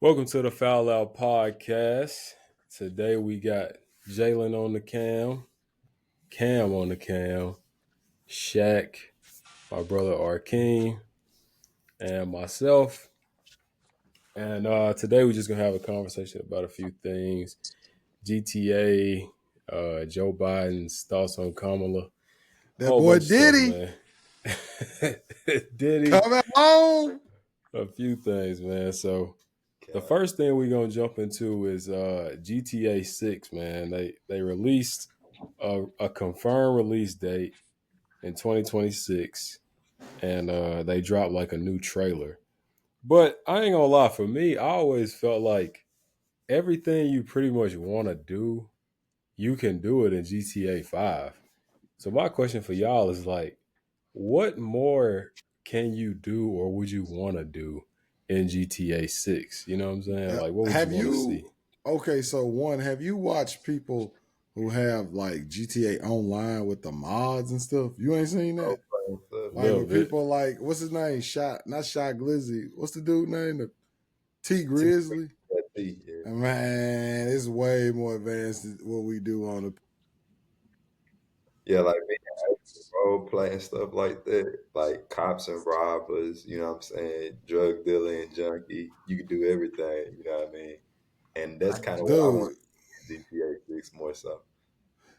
Welcome to the Foul Out Podcast. Today we got Jalen on the Cam on the cam, Shaq, my brother Arkeem, and myself. And today we're just gonna have a conversation about a few things: GTA, Joe Biden's thoughts on Kamala, a That whole boy bunch of stuff, Diddy man. Diddy, coming home. a few things, man. So the God. first thing we're gonna jump into is GTA 6, man. They released a confirmed release date in 2026, and they dropped like a new trailer. But I ain't gonna lie, for me, I always felt like everything you pretty much want to do, you can do it in GTA 5. So my question for y'all is like, what more can you do or would you want to do in GTA 6? You know what I'm saying? Like, what would you Have want to see? you? Okay, so one, have you watched people who have like GTA Online with the mods and stuff? You ain't seen Role that? playing stuff. A Like little when bit. people like, what's his name? Shot, not Shot Glizzy. What's the dude name? The T T Grizzly. that T, yeah. Man, it's way more advanced than what we do on the. Yeah, like being able to role play and stuff like that, like cops and robbers, you know what I'm saying, drug dealer and junkie, you can do everything, you know what I mean? And that's kind of what I want Dude, in GTA 6 more so.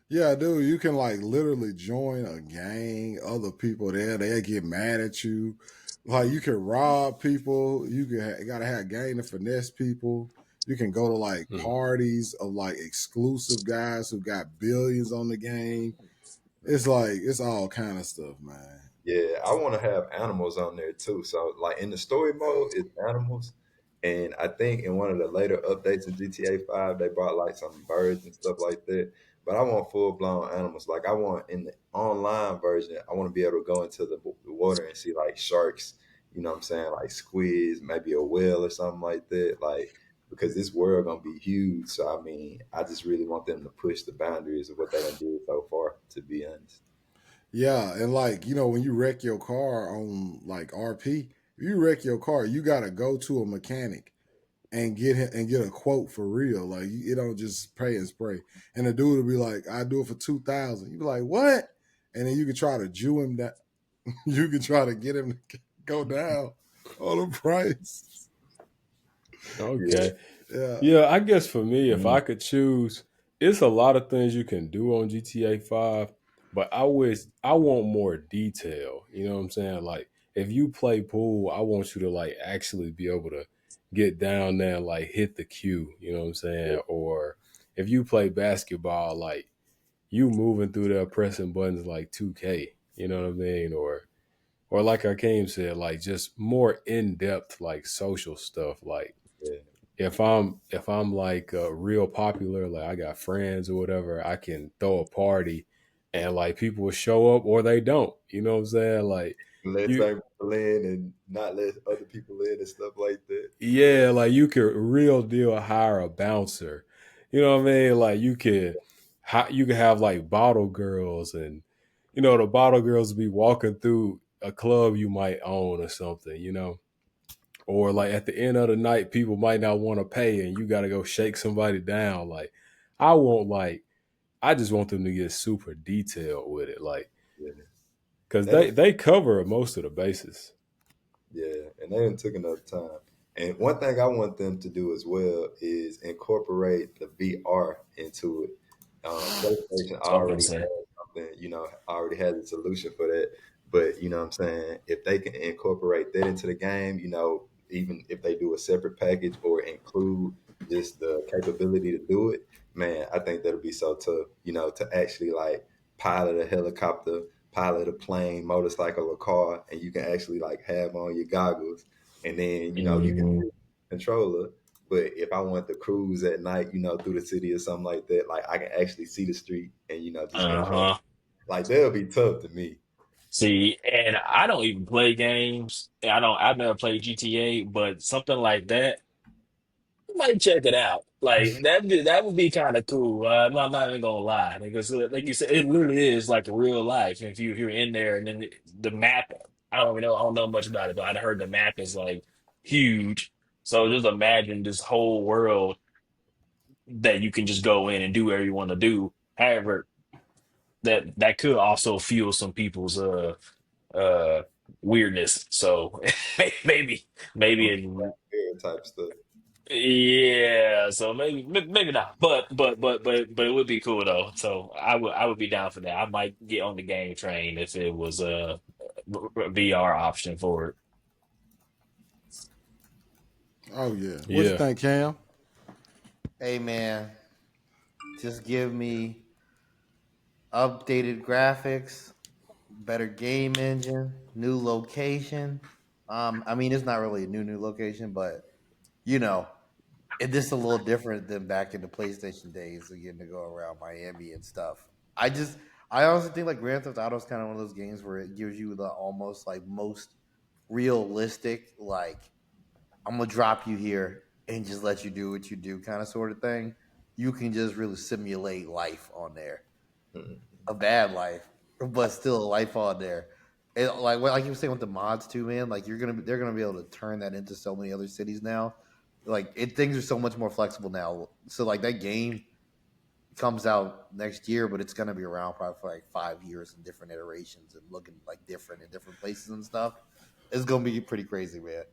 yeah, dude, you can like literally join a gang, other people there, they get mad at you. Like you can rob people, you can gotta have a gang to finesse people. You can go to like Hmm. parties of like exclusive guys who got billions on the game. It's like it's all kind of stuff, man. Yeah, I want to have animals on there too. So, like in the story mode, it's animals, and I think in one of the later updates in GTA 5, they brought like some birds and stuff like that. But I want full blown animals. Like I want in the online version, I want to be able to go into the water and see like sharks. You know what I'm saying? Like squids, maybe a whale or something like that. Like because this world gonna be huge. So I mean, I just really want them to push the boundaries of what they done did so far. To be honest. Yeah, and like, when you wreck your car on like RP, if you wreck your car, you gotta go to a mechanic and get a quote for real. Like you don't just pay and spray. And the dude will be like, "I do it for 2,000." You be like, "What?" And then you can try to Jew him that. You can try to get him to go down on the price. Yeah. Okay. Yeah, Yeah, I guess for me, if I Mhm. could choose, it's a lot of things you can do on GTA 5, but I want more detail. You know what I'm saying? Like if you play pool, I want you to like actually be able to get down there and like hit the cue, you know what I'm saying? Or if you play basketball, like you moving through there pressing buttons like 2K, you know what I mean? Or like Akeem said, like just more in depth like social stuff. Like Yeah. if I'm like real popular, like I got friends or whatever, I can throw a party and like people will show up or they don't. You know what I'm saying? Like Let you certain people in and not let other people in and stuff like that. Yeah. yeah, like you could real deal hire a bouncer. You know what I mean? Like you could have like bottle girls and the bottle girls be walking through a club you might own or something, or like at the end of the night people might not want to pay and you got to go shake somebody down. Like I want like I just want them to get super detailed with it, like Yeah. because They done, they cover most of the bases. yeah, and they done took enough time. And one thing I want them to do as well is incorporate the VR into it. PlayStation That's what I was gonna already say. has something, already has a solution for that. But you know what I'm saying? If they can incorporate that into the game, even if they do a separate package or include just the capability to do it, man, I think that'll be so tough, to actually like pilot a helicopter, pilot a plane, motorcycle, or car, and you can actually like have on your goggles, and then you can Hmm. controller. But if I want to cruise at night, through the city or something like that, like I can actually see the street and just control. Uh-huh. Like that'll be tough to me. See, and I don't even play games. I've never played GTA, but something like that, I might check it out. Like that would be kind of cool. I'm not even gonna lie, because like you said, it literally is like real life. If you're in there, and then the map, I don't know much about it, but I heard the map is like huge. So just imagine this whole world that you can just go in and do whatever you want to do. However, that could also fuel some people's uh weirdness. So maybe maybe Some in type stuff. yeah, so maybe not. But it would be cool though. So I would be down for that. I might get on the game train if it was a VR option for it. Oh yeah. What you Yeah. think, Cam? Hey man, just give me updated graphics, better game engine, new location. I mean, it's not really a new location, but you know, it just a little different than back in the PlayStation days, of getting to go around Miami and stuff. I just, I honestly think like Grand Theft Auto is kind of one of those games where it gives you the almost like most realistic, like I'm gonna drop you here and just let you do what you do, kind of sort of thing. You can just really simulate life on there, Mhm. a bad life, but still a life on there. And like you were saying with the mods too, man. Like they're gonna be able to turn that into so many other cities now. Things are so much more flexible now. So like that game comes out next year, but it's gonna be around probably for like 5 years in different iterations and looking like different in different places and stuff. It's gonna be pretty crazy, man.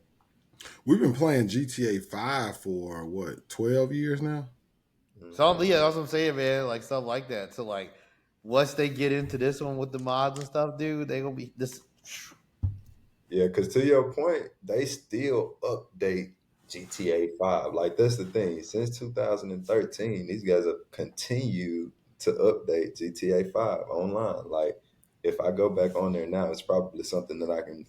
We've been playing GTA 5 for what, 12 years now? So Mhm. yeah, that's what I'm saying, man. Like stuff like that. So like, once they get into this one with the mods and stuff, dude, they gonna be this. Yeah, because to your point, they still update GTA 5. Like, that's the thing. Since 2013, these guys have continued to update GTA 5 online. Like, if I go back on there now, it's probably something that I can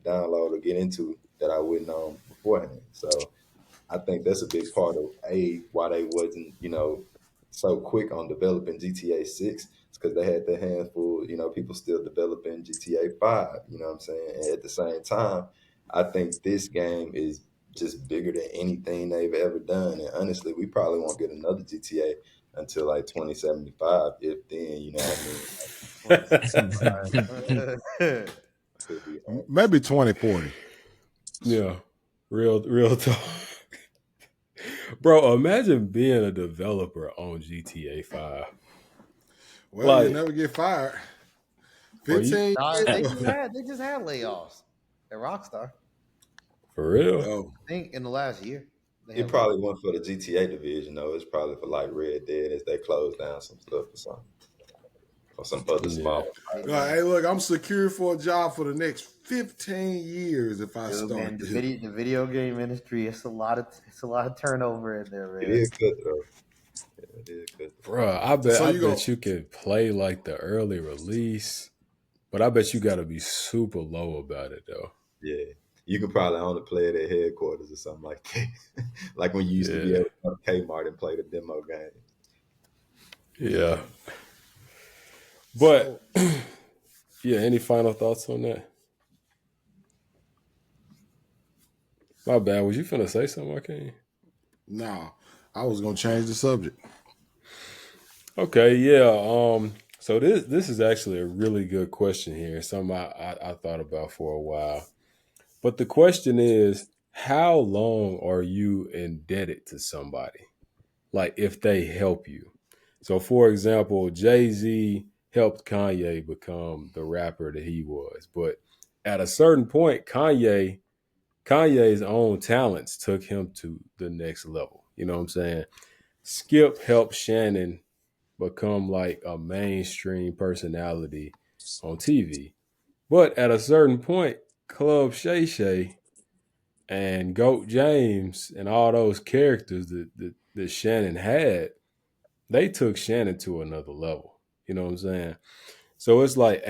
download or get into that I wouldn't know beforehand. So, I think that's a big part of why they wasn't so quick on developing GTA 6. It's because they had the handful, people still developing GTA 5. You know what I'm saying? And at the same time, I think this game is just bigger than anything they've ever done. And honestly, we probably won't get another GTA until like 2075, if then. You know what I mean? 2075. To be honest. Maybe 2040. Yeah. Real talk. Bro, imagine being a developer on GTA 5. Well, you'll Like, never get fired. are you 15 Nah, years. they just had layoffs at Rockstar. for real? Oh, I think in the last year they It had layoffs. probably wasn't for the GTA division, though. It's probably for like Red Dead as they close down some stuff or something, or some other Yeah. small. Hey like, man, hey, look, I'm secure for a job for the next 15 years if I dude, start man, this. the video game industry, it's a lot of turnover in there, It man. is cutthroat. Yeah, it is cutthroat. Bro, So I you go, bet you could play like the early release, but I bet you gotta be super low about it though. Yeah, you can probably only play it at headquarters or something like that, like when you used to be Yeah. able to go to Kmart and play the demo game. Yeah. yeah. But So yeah, any final thoughts on that? My bad. Was you finna say something, I can't? nah, I was gonna change the subject. Okay, yeah. So this is actually a really good question here. Something I thought about for a while. But the question is, how long are you indebted to somebody? Like if they help you. So for example, Jay-Z helped Kanye become the rapper that he was. But at a certain point, Kanye's own talents took him to the next level. You know what I'm saying? Skip helped Shannon become like a mainstream personality on TV. But at a certain point, Club Shay Shay and Goat James and all those characters that Shannon had, they took Shannon to another level. You know what I'm saying? So it's like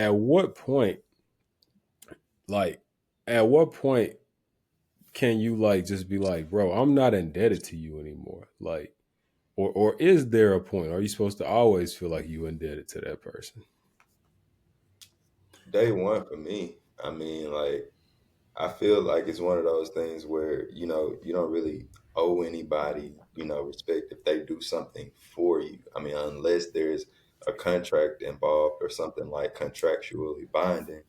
like at what point can you like just be like, bro, I'm not indebted to you anymore? Like, or is there a point? Are you supposed to always feel like you indebted to that person? Day one for me, I mean, like I feel like it's one of those things where, you don't really owe anybody, respect if they do something for you. I mean, unless there's a contract involved or something like contractually binding,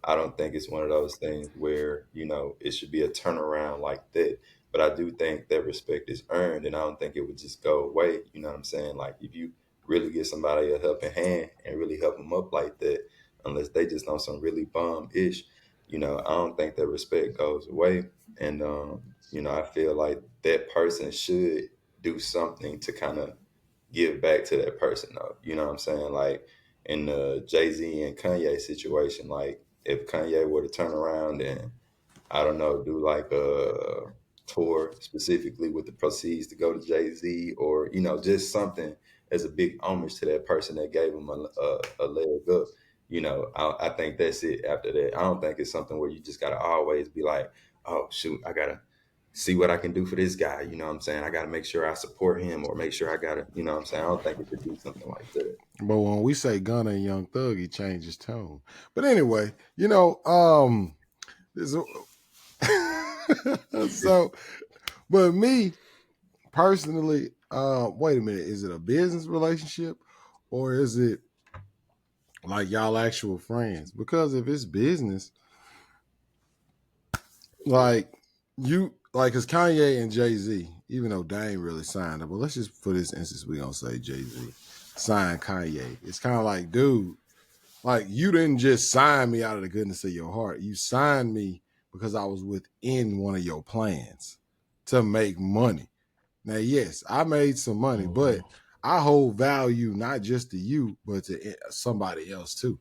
I don't think it's one of those things where, it should be a turnaround like that. but I do think that respect is earned, and I don't think it would just go away. You know what I'm saying? Like if you really give somebody a helping hand and really help them up like that, unless they just on some really bum ish, I don't think that respect goes away. And I feel like that person should do something to kind of give back to that person though. You know what I'm saying? Like in the Jay-Z and Kanye situation, like if Kanye were to turn around and I don't know, do like a tour specifically with the proceeds to go to Jay-Z, or just something as a big homage to that person that gave him a leg up. I think that's it after that. I don't think it's something where you just gotta always be like, oh shoot, I gotta see what I can do for this guy. You know what I'm saying? I gotta make sure I support him, or make sure I gotta, what I'm saying? I don't think it should be something like that. But when we say Gunna and Young Thug, he changed his tone. But anyway, this, so, but me personally, wait a minute, is it a business relationship or is it like y'all actual friends? Because if it's business, like cause Kanye and Jay-Z, even though they ain't really signed up, but let's just for this instance, we gonna say Jay-Z signed Kanye. It's kind of like, dude, like you didn't just sign me out of the goodness of your heart. You signed me because I was within one of your plans to make money. Now, yes, I made some money, but Mhm. I hold value not just to you, but to somebody else too.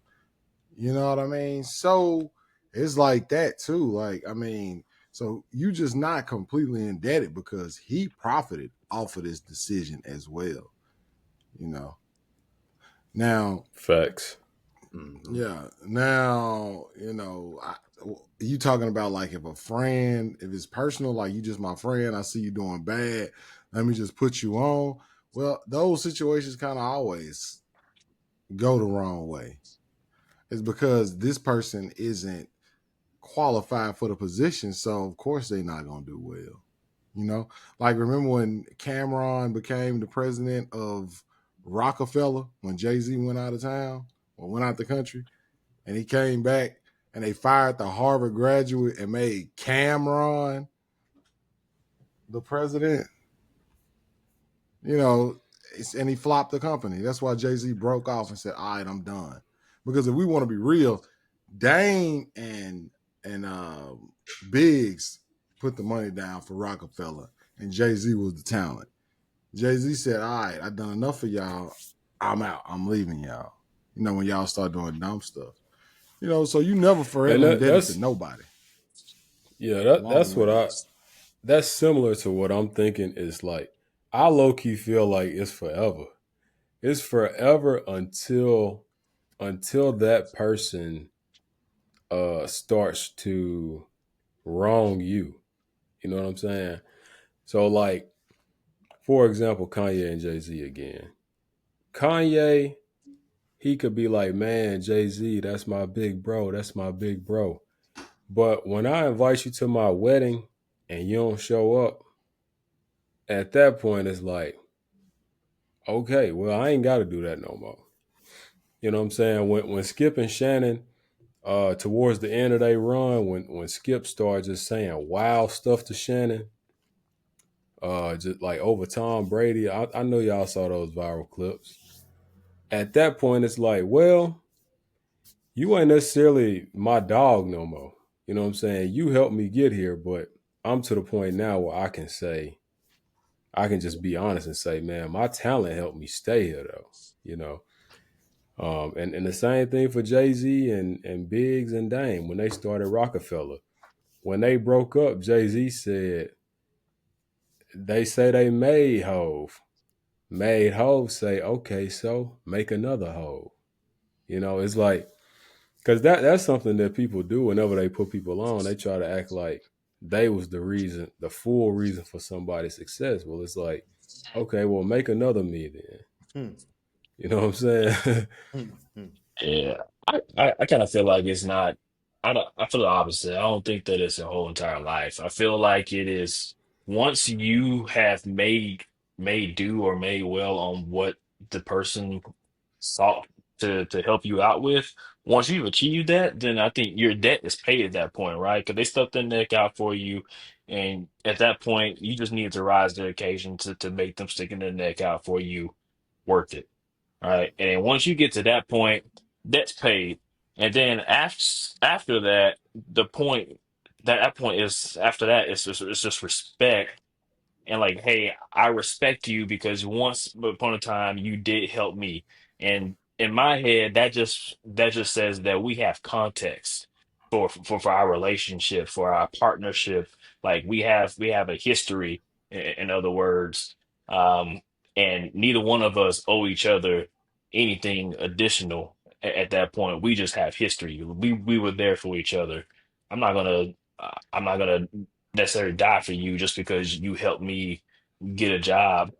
You know what I mean? So it's like that too. Like, I mean, so you just not completely indebted because he profited off of this decision as well. You know. Now, Facts. Hmm. yeah. Now, you talking about like if a friend, if it's personal, like you just my friend, I see you doing bad, let me just put you on. Well, those situations kind of always go the wrong way. It's because this person isn't qualified for the position, so of course they're not gonna do well. You know, like remember when Cameron became the president of Rockefeller when Jay Z went out of town or went out the country, and he came back and they fired the Harvard graduate and made Cameron the president. You know, and he flopped the company. That's why Jay Z broke off and said, "All right, I'm done." Because if we want to be real, Dane and Biggs put the money down for Rockefeller, and Jay Z was the talent. Jay Z said, "All right, I've done enough for y'all. I'm out. I'm leaving y'all." When y'all start doing dumb stuff. So you never And forever indebted to that's nobody. yeah, Long that's what run. that's similar to what I'm thinking is like I low key feel like it's forever. It's forever until that person starts to wrong you. You know what I'm saying? So like for example, Kanye and Jay-Z again. Kanye, he could be like, "Man, Jay-Z, that's my big bro. That's my big bro." But when I invite you to my wedding and you don't show up, at that point it's like, okay, well, I ain't got to do that no more. You know what I'm saying? When Skip and Shannon, towards the end of their run, when Skip started just saying wild stuff to Shannon, just like over Tom Brady, I know y'all saw those viral clips. At that point, it's like, well, you ain't necessarily my dog no more. You know what I'm saying? You helped me get here, but I'm to the point now where I can just be honest and say, man, my talent helped me stay here though. You know, and the same thing for Jay Z and Biggs and Dame when they started Rockefeller. When they broke up, Jay Z said they say they made Hove. Made Hove say, okay, so make another Hove. It's like because that's something that people do whenever they put people on. They try to act like they was the reason, the full reason for somebody's success. Well, it's like, okay, well, make another me then. Hmm, You know what I'm saying? hmm, hmm. Yeah, I kind of feel like it's not. I don't. I feel the opposite. I don't think that it's a whole entire life. I feel like it is once you have made do or made well on what the person sought to help you out with. Once you've achieved that, then I think your debt is paid at that point, right? Because they stuck their neck out for you. And at that point, you just need to rise to the occasion to make them sticking their neck out for you worth it. All right. And then once you get to that point, that's paid. And then after that, the point that point is after that, it's just respect and like, hey, I respect you because once upon a time you did help me. And in my head, that just says that we have context for our relationship, for our partnership. Like we have a history, in other words. Um, and neither one of us owe each other anything additional at that point. We just have history. We were there for each other. I'm not gonna I'm not gonna necessarily die for you just because you helped me get a job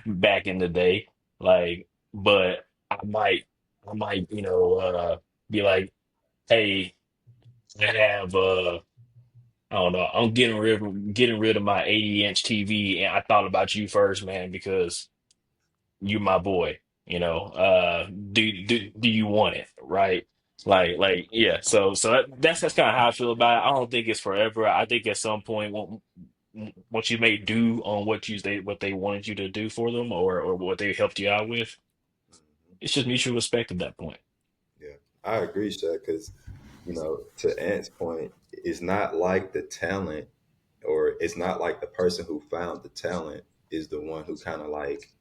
back in the day. Like, but I might, be like, hey, I have I don't know, I'm getting rid of my 80-inch TV, and I thought about you first, man, because you my boy, do you want it, right? Like yeah, so that's kind of how I feel about it. I don't think it's forever. I think at some point, once you may do on what they wanted you to do for them, or what they helped you out with, Mhm. it's just mutual respect at that point. Yeah, I agree, Shaq, because to Ant's point, it's not like the talent, or it's not like the person who found the talent is the one who kind of like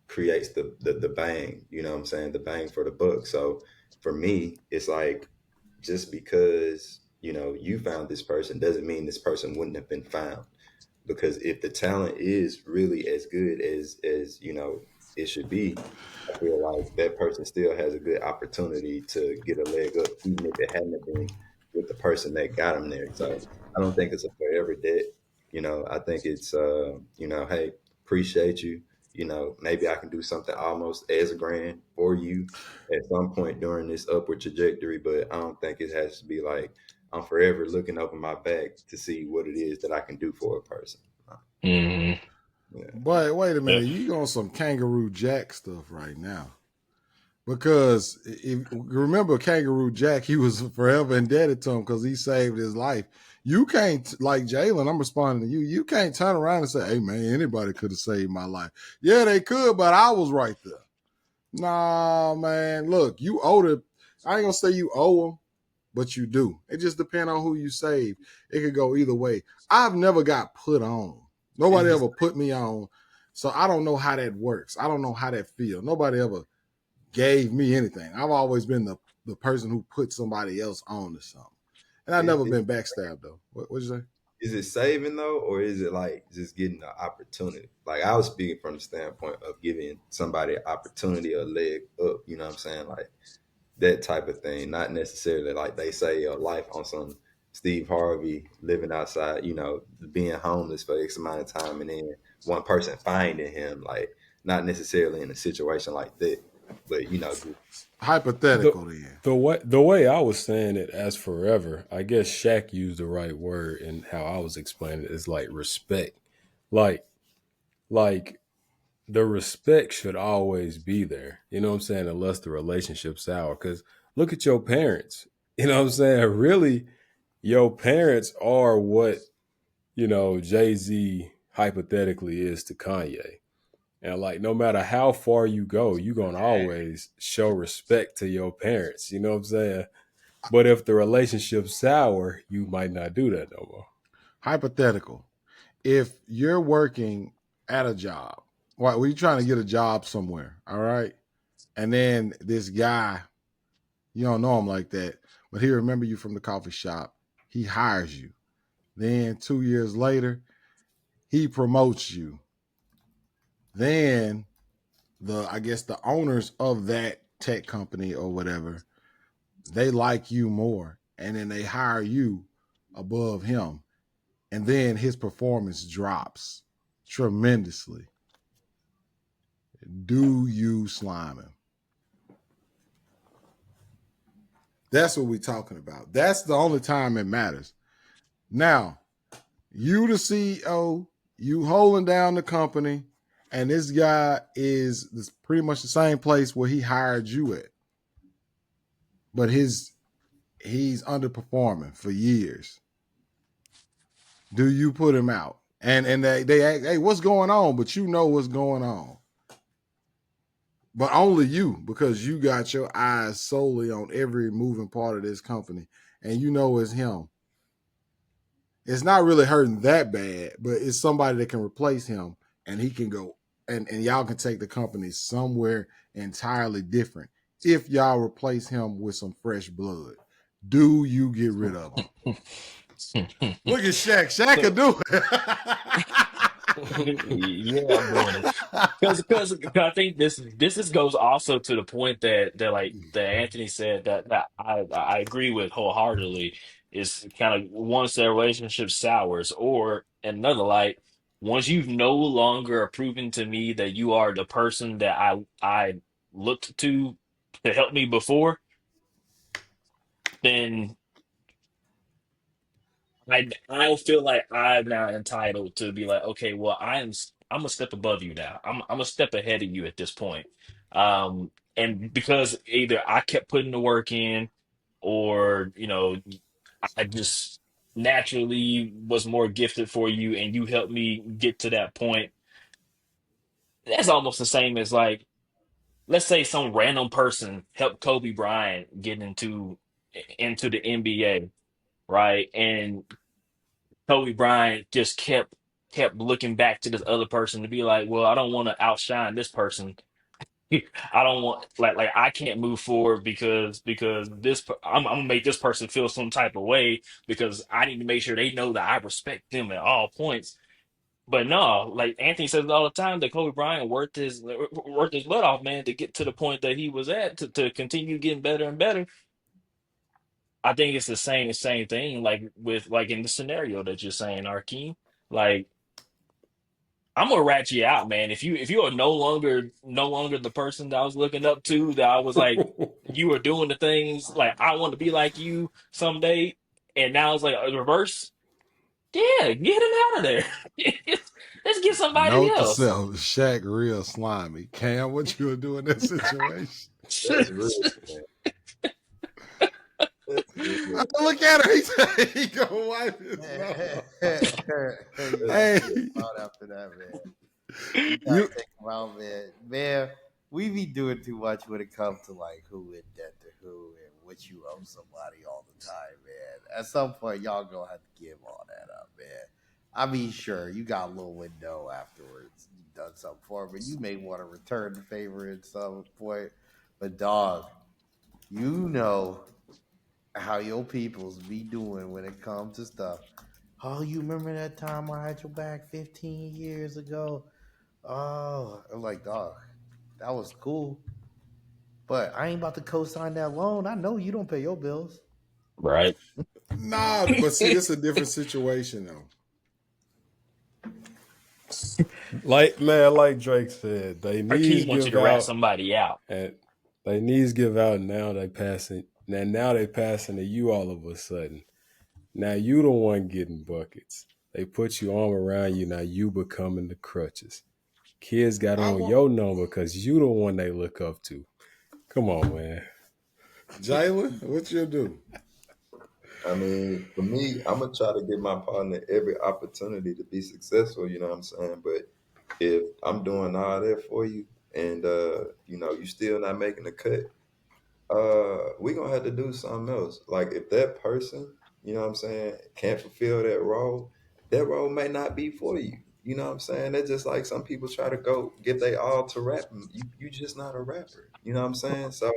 creates the bang. You know what I'm saying? The bang for the buck. So for me, it's like, just because you found this person doesn't mean this person wouldn't have been found. Because if the talent is really as good as it should be, I feel like that person still has a good opportunity to get a leg up, even if it hadn't been with the person that got him there. So I don't think it's a forever debt. I think it's hey, appreciate you. Maybe I can do something almost as grand for you at some point during this upward trajectory, but I don't think it has to be like I'm forever looking over my back to see what it is that I can do for a person. Hmm. Yeah. But wait a Yeah. minute, you on some Kangaroo Jack stuff right now. Because if remember Kangaroo Jack, he was forever indebted to him because he saved his life. You can't, like Jalen, I'm responding to you. You can't turn around and say, hey man, anybody could have saved my life. Yeah, they could, but I was right there. Nah, man. Look, you owe the I ain't gonna say you owe them, but you do. It just depends on who you save. It could go either way. I've never got put on. Is Nobody this ever put me on. So I don't know how that works. I don't know how that feels. Nobody ever gave me anything. I've always been the person who put somebody else on to something. And I've is, never is, been backstabbed though. What'd you say? is it saving though, or is it like just getting the opportunity? Like I was speaking from the standpoint of giving somebody an opportunity, a leg up. You know what I'm saying? Like that type of thing, not necessarily like they say a life on some Steve Harvey living outside, being homeless for X amount of time, and then one person finding him, like not necessarily in a situation like that, but just the Hypothetical then. the way I was saying it as forever, I guess Shaq used the right word, and how I was explaining it is like respect. Like like the respect should always be there. You know what I'm saying? Unless the relationship's sour. Because look at your parents. You know what I'm saying? Really, your parents are what, Jay-Z hypothetically is to Kanye. And like no matter how far you go, you're gonna always show respect to your parents. You know what I'm saying? But if the relationship's sour, you might not do that no more. Hypothetical. If you're working at a job, well, you're trying to get a job somewhere, all right? And then this guy, you don't know him like that, but he remember you from the coffee shop. He hires you. Then 2 years later, he promotes you. Then I guess the owners of that tech company or whatever, they like you more, and then they hire you above him, and then his performance drops tremendously. Do you slime him? That's what we're talking about. That's the only time it matters. Now, you the CEO, you holding down the company, and this guy is pretty much the same place where he hired you at, but he's underperforming for years. Do you put him out? And they ask, hey, what's going on? But you know what's going on. But only you, because you got your eyes solely on every moving part of this company, and you know it's him. It's not really hurting that bad, but it's somebody that can replace him, and he can go, and y'all can take the company somewhere entirely different if y'all replace him with some fresh blood. Do you get rid of him? Look at Shaq. Shaq So can do yeah, I'm doing it because I think this goes also to the point that like that Anthony said that I agree with wholeheartedly is kind of once that relationship sours or in another light once you've no longer proven to me that you are the person that I looked to help me before, then I feel like I'm now entitled to be like, okay, well, I'm a step above you now. I'm a step ahead of you at this point. And because either I kept putting the work in, or I just naturally was more gifted for you, and you helped me get to that point. That's almost the same as like, let's say some random person helped Kobe Bryant get into the NBA, right? And Kobe Bryant just kept looking back to this other person to be like, well, I don't want to outshine this person. I don't want like I can't move forward because I'm gonna make this person feel some type of way because I need to make sure they know that I respect them at all points. But no, like Anthony says all the time, that Kobe Bryant worked his butt off, man, to get to the point that he was at to continue getting better and better. I think it's the same thing like with like in the scenario that you're saying, Arkeem. Like I'm gonna rat you out, man. If you are no longer the person that I was looking up to, that I was like, it. you are doing the things like I want to be like you someday, and now it's like a reverse. Yeah, get him out of there. Let's get somebody Note to else. self: Shaq real slimy. Cam, what you would do in that situation? That's real, man. That's real. Look at her. He gonna wipe his You mouth. That's Hey, gotta take him out after that, man. You gotta you take him out, man. Man, we be doing too much when it comes to like who in debt to who and what you owe somebody all the time, man. At some point, y'all gonna have to give all that up, man. I mean, sure, you got a little window afterwards. You done something for him, but you may want to return the favor at some point. But dog, you know how your peoples be doing when it comes to stuff. Oh, you remember that time I had your back 15 years ago? Oh, I'm like, dog, that was cool. But I ain't about to co-sign that loan. I know you don't pay your bills. Right. nah, but see, this is a different situation though. Like man, like Drake said, they knees Arkeem wants you give to rat out, somebody out. and they knees give out. Now they passing. Now they passing to you all of a sudden. Now you the one getting buckets. They put your arm around you. Now you becoming the crutches. Kids got I on want your number because you the one they look up to. Come on, man. Jalen. What you do? I mean, for me, I'm gonna try to give my partner every opportunity to be successful. You know what I'm saying? But if I'm doing all that for you, and you still not making the cut, we gonna have to do something else. Like if that person, you know what I'm saying, can't fulfill that role may not be for you. You know what I'm saying? That's just like some people try to go give they all to rapping. You just not a rapper. You know what I'm saying? So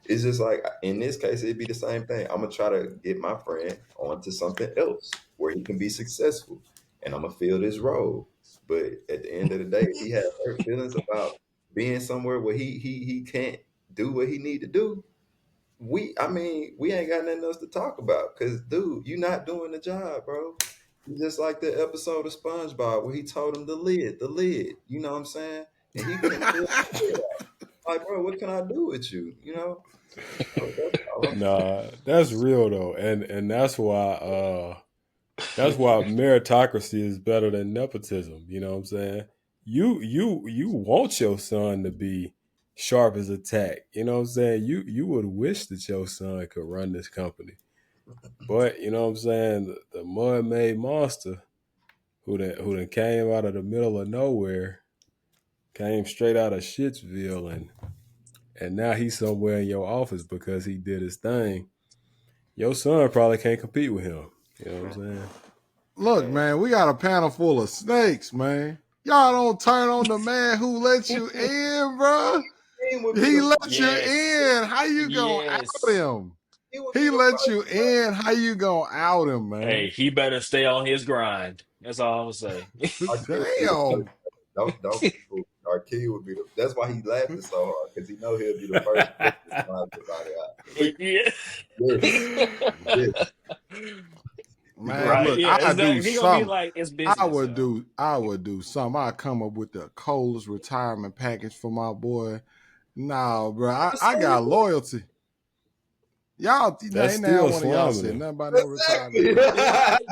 it's just like in this case, it'd be the same thing. I'm gonna try to get my friend onto something else where he can be successful, and I'm gonna fill this role. But at the end of the day, if he has hurt feelings about being somewhere where he can't do what he need to do, we ain't got nothing else to talk about. Cause dude, you not doing the job, bro. You just like the episode of SpongeBob where he told him the lid. You know what I'm saying? And he couldn't figure it out. Like, bro, what can I do with you? You know? So that's all I'm saying. Nah, that's real though, and that's why meritocracy is better than nepotism. You know what I'm saying? You want your son to be sharp as a tack. You know what I'm saying? You would wish that your son could run this company. But you know what I'm saying? The mud made monster. who done came out of the middle of nowhere, came straight out of Shitsville, and now he's somewhere in your office because he did his thing. Your son probably can't compete with him. You know what I'm saying? Look, Man, man, we got a panel full of snakes, man. Y'all don't turn on the man who let you in, bro. King would be He the let you Yes. in. How you gonna out Yes. him? he would be He the let first you in. How you gonna out him, Hey, man? he better stay on his grind. That's all I'm gonna say. our king would be the first. Damn. Don't be fooled. Our king would be the. That's why he laughing so hard because he know he'll be the first person to find somebody out. Yeah. Yes, yes. He gonna Man, be Right. look, Yeah. I do Exactly. He gonna be something. like, it's business, yo. I would do something. I come up with the coldest retirement package for my boy. Nah, bro. the I same got thing. loyalty. Y'all, That's ain't now still one of y'all slamming said him. nothing about no retirement Exactly. package.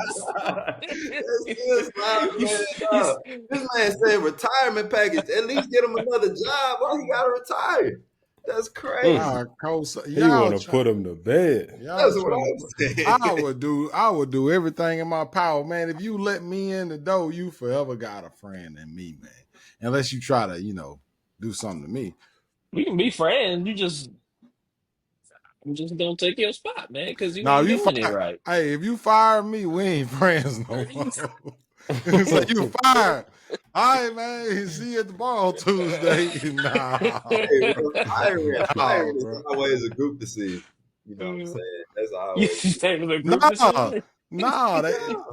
That's still slime, You, man. you, Nah. This man said retirement package. At least get him another job. Why he gotta retire? That's Mm. crazy. Y'all, He y'all want to try. put him to bed. Y'all That's what trying to I'm put. saying. I would do everything in my power, man. If you let me in the door, you forever got a friend in me, man. Unless you try to, do something to me. we can be friends. I'm just gonna take your spot, man, because you Now ain't if you doing it fire, right. hey, if you fire me, we ain't friends no more. So you fired. All right, man. See you at the bar on Tuesday. Nah, Hey, bro. hiring Nah, is bro. always a group decision. You know what I'm Mm. saying? That's You always say it was a group Nah, decision. nah. yeah.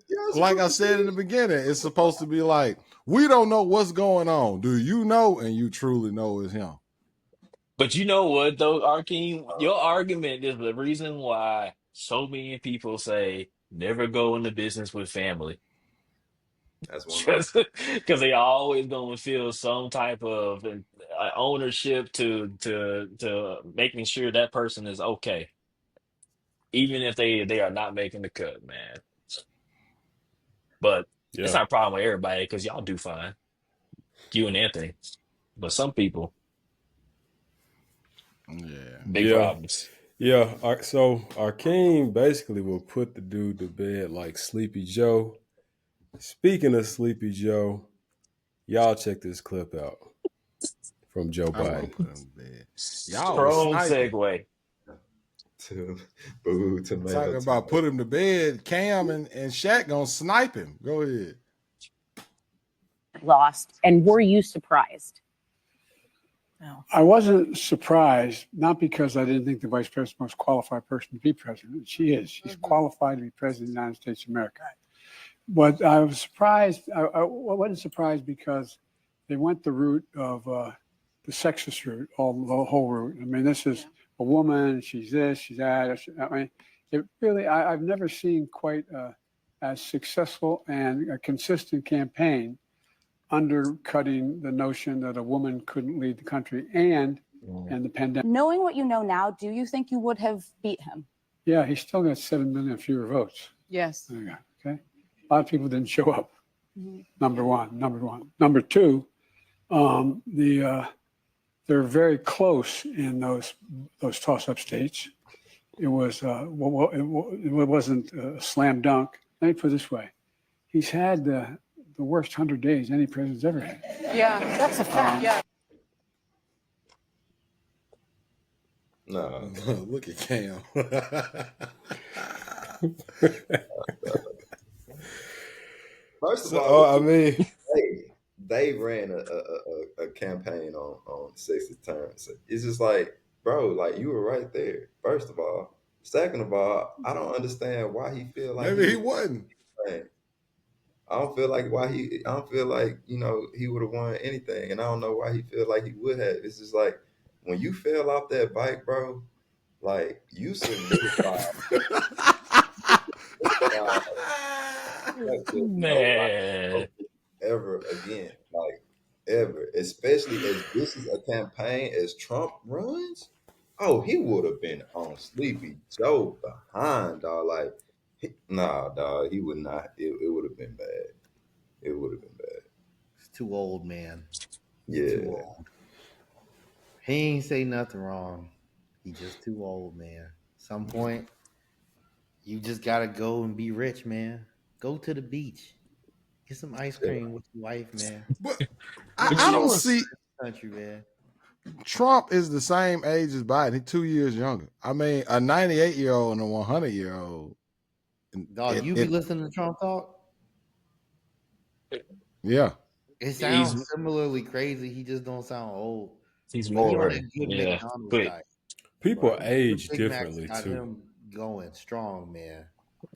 Yeah, it's a Like group I said in decision. the beginning, it's supposed to be like, we don't know what's going on. Do you know? And you truly know it's him. But you know what, though, Arkeem? Your argument is the reason why so many people say never go into business with family. That's one of them. Just because they always going to feel some type of ownership to making sure that person is okay, even if they are not making the cut, man. But it's Yeah, not a problem with everybody because y'all do fine, you and Anthony. But some people, Yeah. big yeah, problems. yeah. So our king basically will put the dude to bed like Sleepy Joe. Speaking of Sleepy Joe, y'all check this clip out from Joe I Biden. won't put him to bed. Y'all was Strong sniping. segue. To boo tomato Talking about tomato. put him to bed. Cam and Shaq gonna snipe him. Go ahead. Lost. And were you surprised? No. I wasn't surprised, not because I didn't think the vice president was the most qualified person to be president. She is. She's qualified to be president of the United States of America. But I was surprised. I wasn't surprised because they went the route of the sexist route, the whole route. I mean, this is a woman. She's this. She's that. I mean, it really. I've never seen quite as successful and a consistent campaign undercutting the notion that a woman couldn't lead the country and the pandemic. Knowing what you know now, do you think you would have beat him? Yeah, he still got 7 million fewer votes. Yes. Okay. A lot of people didn't show up. Number one. Number two, they're very close in those toss-up states. It was it wasn't a slam dunk. Let me put it this way: he's had the worst 100 days any president's ever had. Yeah, that's a fact. Yeah. No. Look at Cam. First of So, all, I mean, they ran a campaign on sexy terms. It's just like, bro, like you were right there. First of all, second of all, I don't understand why he feel like he Maybe he would wasn't. win. I don't feel like why he. I don't feel like he would have won anything, and I don't know why he feel like he would have. It's just like when you fell off that bike, bro. Like you solidified that nobody Man. ever again. Like ever. Especially as this is a campaign as Trump runs. Oh, he would have been on Sleepy Joe behind, dog. Like nah, dog, he would not. It would have been bad. It would have been bad. He's too old, man. He's too Yeah. old. He ain't say nothing wrong. He just too old, man. Some point, you just gotta go and be rich, man. Go to the beach. Get some ice Yeah. cream with your wife, man. But I, But I you don't know, see Country, man. Trump is the same age as Biden. He's 2 years younger. I mean, a 98-year-old and a 100-year-old. Dog, It, you be it, listening to Trump talk? yeah. It he's sounds similarly crazy. He just don't sound old. he's But he on more, that good yeah, McDonald's quick. diet. People Right. The age Big Macs differently got too. him going strong, man.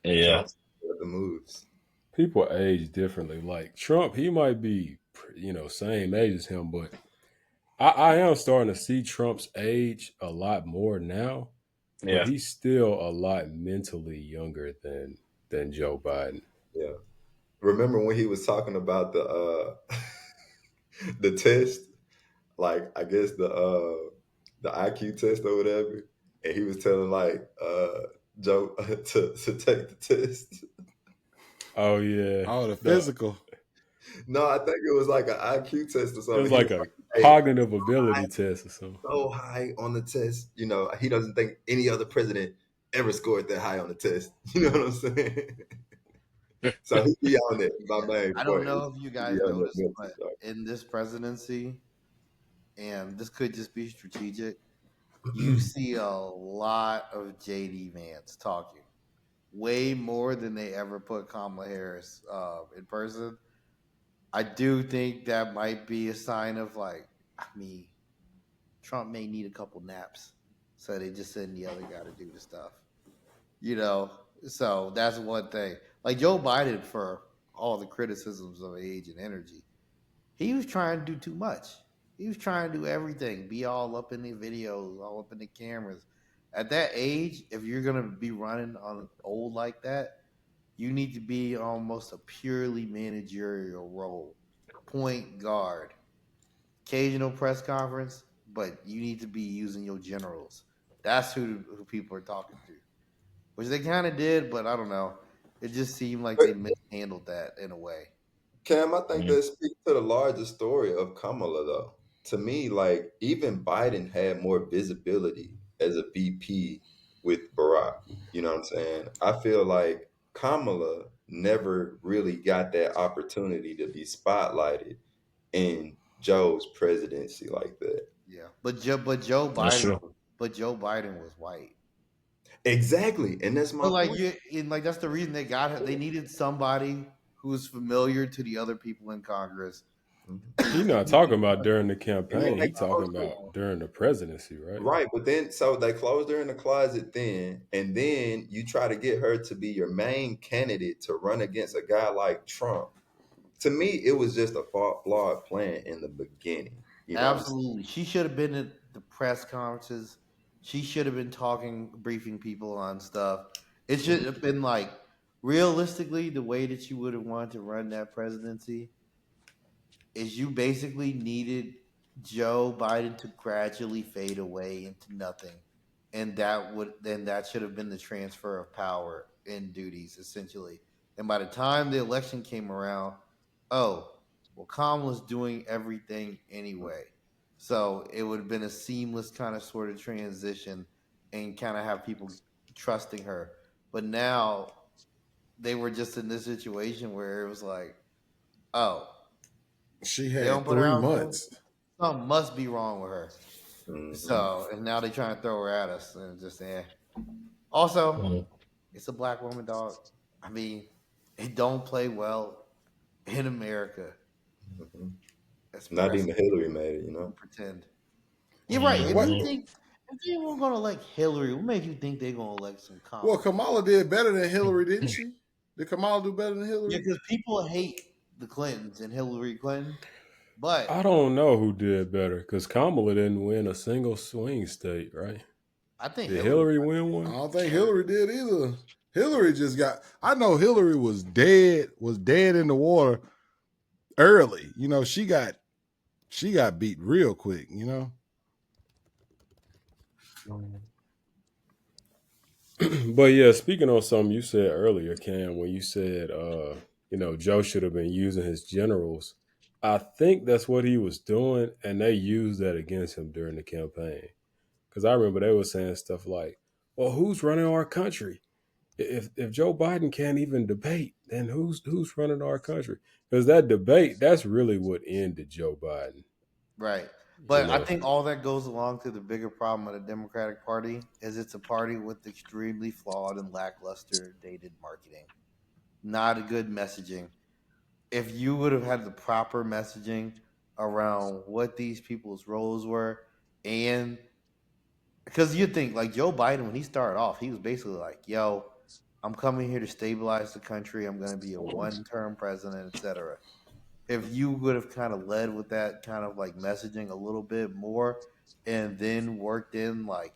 Yeah. Trump's got the moves. People age differently. Like Trump, he might be, same age as him, but I am starting to see Trump's age a lot more now. But Yeah. he's still a lot mentally younger than Joe Biden. Yeah. Remember when he was talking about the the test, like I guess the IQ test or whatever, and he was telling like Joe to take the test. Oh yeah, Oh, the the physical. No, I think it was like an IQ test or it was something. He was like a like, "Hey, cognitive I'm ability test or something. so high on the test. You know, he doesn't think any other president ever scored that high on the test. You know what I'm saying? So he be on it. My main I don't point know is if you he be guys on that noticed, mental but stuff. in this presidency, and this could just be strategic, you see a lot of JD Vance talking. Way more than they ever put Kamala Harris in person. I do think that might be a sign of like, I mean, Trump may need a couple naps, so they just send the other guy to do the stuff. You know, so that's one thing. Like Joe Biden, for all the criticisms of age and energy, he was trying to do too much. He was trying to do everything, be all up in the videos, all up in the cameras. At that age, if you're gonna be running on old like that, you need to be almost a purely managerial role, point guard, occasional press conference, but you need to be using your generals. That's who people are talking to, which they kind of did, but I don't know. It just seemed like But they mishandled that in a way. Cam, I think Mhm. that speaks to the larger story of Kamala, though. To me, like even Biden had more visibility as a VP with Barack. You know what I'm saying? I feel like Kamala never really got that opportunity to be spotlighted in Joe's presidency like that. Yeah, but Joe That's Biden, true. but Joe Biden was white. Exactly, and that's my But like point. you, and like that's the reason they got him. They needed somebody who was familiar to the other people in Congress. Mhm. He not You talking need about during the And they campaign. He make the whole talking truth. about during the presidency, right? Right, but then so they closed her in the closet then, and then you try to get her to be your main candidate to run against a guy like Trump. To me, it was just a flawed plan in the beginning. You know what I'm saying? absolutely. She should have been at the press conferences. She should have been talking, briefing people on stuff. It should Mhm. have been like realistically the way that you would have wanted to run that presidency is you basically needed Joe Biden to gradually fade away into nothing. And that should have been the transfer of power and duties essentially. And by the time the election came around, oh, well, Kamala's doing everything anyway. So it would have been a seamless kind of sort of transition and kind of have people trusting her. But now they were just in this situation where it was like, oh, She they don't had put her three out there. months. Something must be wrong with her. Mhm. So, and now they trying to throw her at us, and just Also, Mhm. it's a black woman, dog. I mean, it don't play well in America. Mhm. Not Express even Hillary made it, you know. and pretend. You're right. If What? you Mhm. think if they were gonna elect Hillary, what makes you think they're gonna elect some Well, Kamala? Kamala did better than Hillary, didn't she? Did Kamala do better than Yeah, Hillary? because people hate the Clintons and Hillary Clinton, but I don't know who did better because Kamala didn't win a single swing state, right? I think Did Hillary. Hillary win I one? don't think Hillary Hillary did either. Hillary just got. I know Hillary was dead in the water early. She got beat real quick. But yeah, speaking on something you said earlier, Cam, when you said Joe should have been using his generals. I think that's what he was doing, and they used that against him during the campaign. Because I remember they were saying stuff like, "Well, who's running our country? if Joe Biden can't even debate, then who's running our country? Because that debate, that's really what ended Joe Biden. Right. You But I know. think all that goes along to the bigger problem of the Democratic Party is it's a party with extremely flawed and lackluster dated marketing. Not a good messaging. If you would have had the proper messaging around what these people's roles were, and because you think like Joe Biden when he started off, he was basically like, "Yo, I'm coming here to stabilize the country. I'm going to be a one-term president, etc." If you would have kind of led with that kind of like messaging a little bit more, and then worked in like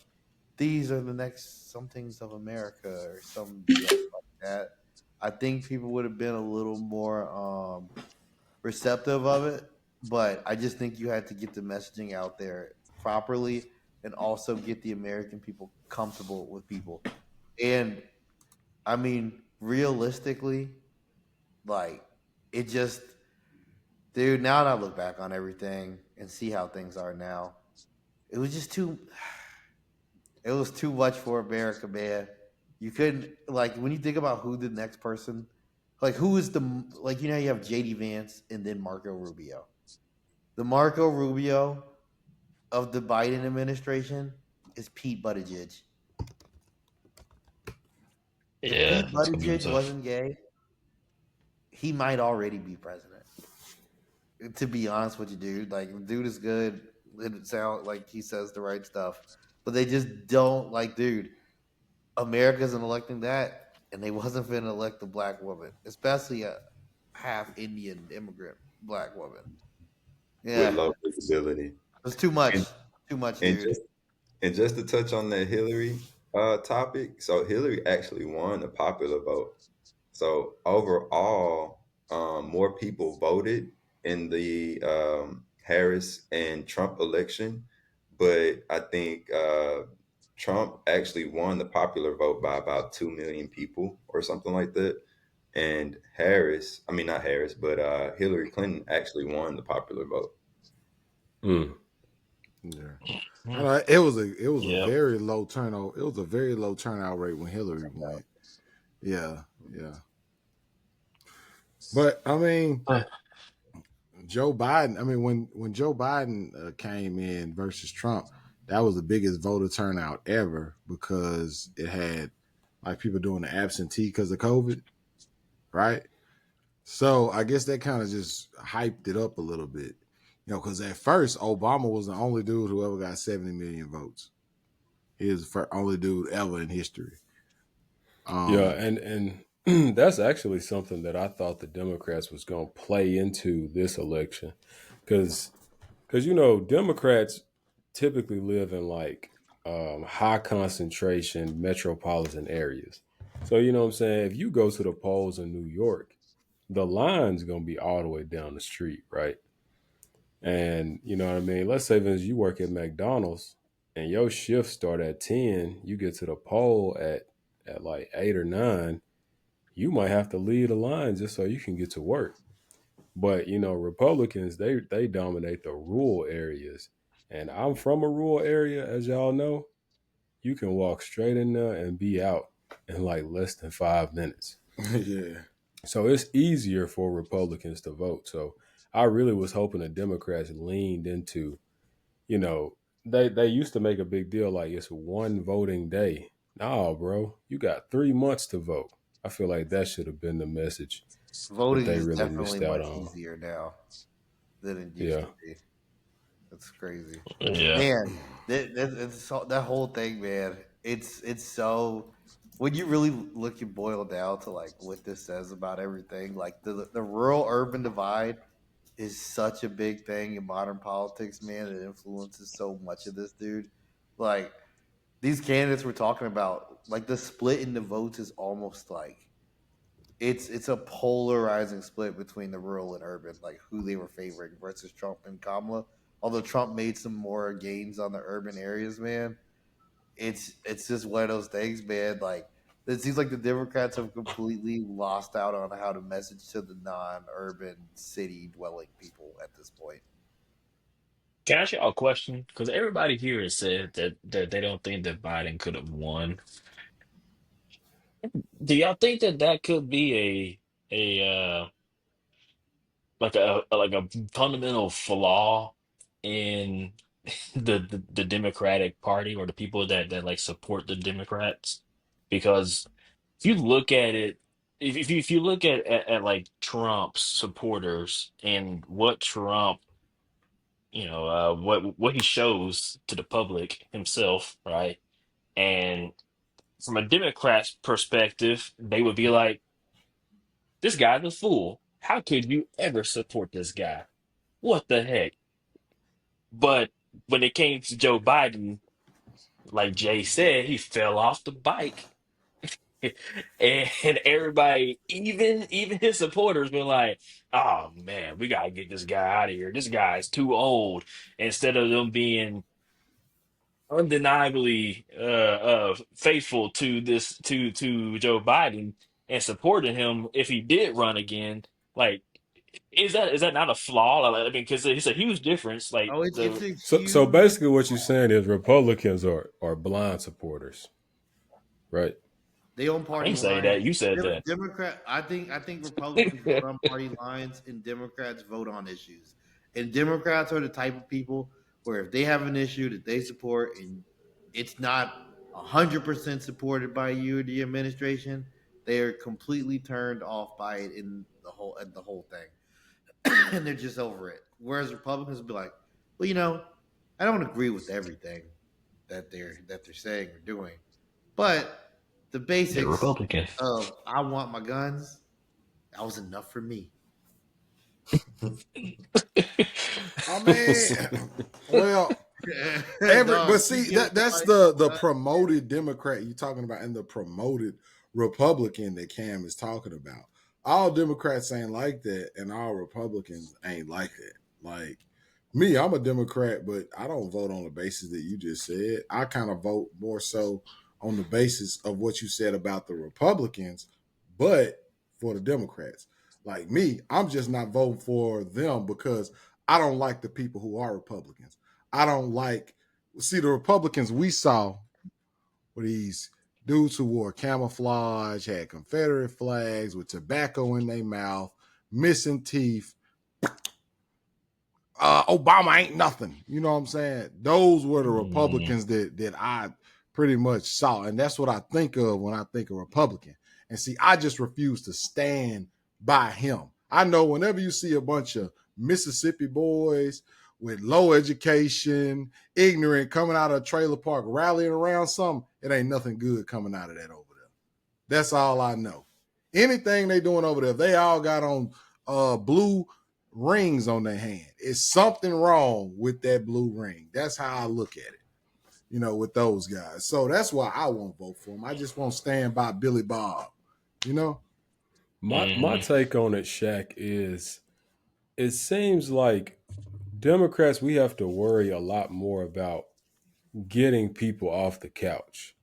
these are the next somethings of America or some BS like that, I think people would have been a little more receptive of it. But I just think you had to get the messaging out there properly and also get the American people comfortable with people. And I mean, realistically, like it just, dude. Now that I look back on everything and see how things are now, it was just too. It was too much for America, man. You couldn't like when you think about who the next person, like who is the like you have JD Vance and then Marco Rubio. The Marco Rubio of the Biden administration is Pete Buttigieg. If Yeah, Pete it's gonna be Buttigieg tough. wasn't gay, he might already be president. To be honest with you, dude, like the dude is good. It sounds like he says the right stuff, but they just don't like, dude. America isn't electing that, and they wasn't finna elect a black woman, especially a half Indian immigrant black woman. with Yeah, low visibility. it's too much, And dude. just and just to touch on that Hillary topic, so Hillary actually won the popular vote. So overall, more people voted in the Harris and Trump election, but I think Trump actually won the popular vote by about 2 million people or something like that. And Harris, I mean not Harris, but Hillary Clinton actually won the popular vote. Mm. Yeah. I Mhm. know it was a Yep. very low turnout. It was a very low turnout rate when Hillary went. Yeah, yeah. But I mean, Uh, Joe Biden. I mean, when Joe Biden came in versus Trump, that was the biggest voter turnout ever because it had like people doing the absentee because of COVID, right? So I guess that kind of just hyped it up a little bit, because at first Obama was the only dude who ever got 70 million votes. He was the only dude ever in history. Yeah, Um, and that's actually something that I thought the Democrats was going to play into this election, because Democrats typically live in like high concentration metropolitan areas. So you know what I'm saying. If you go to the polls in New York, the line's going to be all the way down the street, right? And you know what I mean. Let's say, Vince, you work at McDonald's and your shift start at 10. You get to the poll at like 8 or 9. You might have to lead the line just so you can get to work. But Republicans, they dominate the rural areas. And I'm from a rural area, as y'all know. You can walk straight in there and be out in like less than 5 minutes. yeah, So it's easier for Republicans to vote. So I really was hoping the Democrats leaned into, you know, they used to make a big deal like it's one voting day. Nah, bro, you got 3 months to vote. I feel like that should have been the message that Voting they is really definitely missed out much on. easier now than it used Yeah. to be. That's crazy, yeah. man. That whole thing, man. It's so when you really look and boil down to like what this says about everything, like the rural urban divide is such a big thing in modern politics, man. It influences so much of this, dude. Like these candidates we're talking about, like the split in the votes is almost like it's a polarizing split between the rural and urban, like who they were favoring versus Trump and Kamala. Although Trump made some more gains on the urban areas, man, it's just one of those things, man. Like it seems like the Democrats have completely lost out on how to message to the non-urban city dwelling people at this point. Can I ask y'all a question? Because everybody here has said that they don't think that Biden could have won. Do y'all think that that could be like a fundamental flaw in the Democratic Party or the people that like support the Democrats? Because if you look at it, if you look at like Trump's supporters and what Trump, what he shows to the public himself, right? And from a Democrat's perspective, they would be like, this guy's a fool. How could you ever support this guy? What the heck? But when it came to Joe Biden, like Jay said, he fell off the bike. And everybody, even his supporters, been like, "Oh man, we gotta get this guy out of here. This guy's too old." Instead of them being undeniably faithful to to Joe Biden and supporting him if he did run again, like is that not a flaw? Like, I mean, because it's a huge difference. Like Oh, it's the a So huge basically, what you're saying is Republicans are blind supporters, right? they own I party ain't say that. lines. You said that. Democrat, I think Republicans vote on party lines, and Democrats vote on issues. And Democrats are the type of people where if they have an issue that they support, and it's not 100% supported by you or the administration, they are completely turned off by it in the whole thing, and they're just over it. Whereas Republicans will be like, well, I don't agree with everything that they're saying or doing, but the The basics Republican. of I want my guns, that was enough for me. I mean, well, Dog, but you see get that what that's I'm the saying? promoted Democrat you're talking about and the promoted Republican that Cam is talking about. All Democrats ain't like that, and all Republicans ain't like that. Like me, I'm a Democrat, but I don't vote on the basis that you just said. I kind of vote more so on the basis of what you said about the Republicans, but for the Democrats. Like me, I'm just not voting for them because I don't like the people who are Republicans. I don't like see the Republicans we saw were these dudes who wore camouflage, had Confederate flags with tobacco in their mouth, missing teeth. Obama ain't nothing. You know what I'm saying? Those were the Mm, Republicans that I pretty much saw, and that's what I think of when I think of Republican. And see, I just refuse to stand by him. I know whenever you see a bunch of Mississippi boys with low education, ignorant, coming out of a trailer park rallying around something, it ain't nothing good coming out of that over there. That's all I know. Anything they doing over there, they all got on blue rings on their hand. It's something wrong with that blue ring. That's how I look at it, with those guys. So that's why I won't vote for them. I just won't stand by Billy Bob, you know? My hmm take on it, Shaq, is it seems like Democrats we have to worry a lot more about getting people off the couch.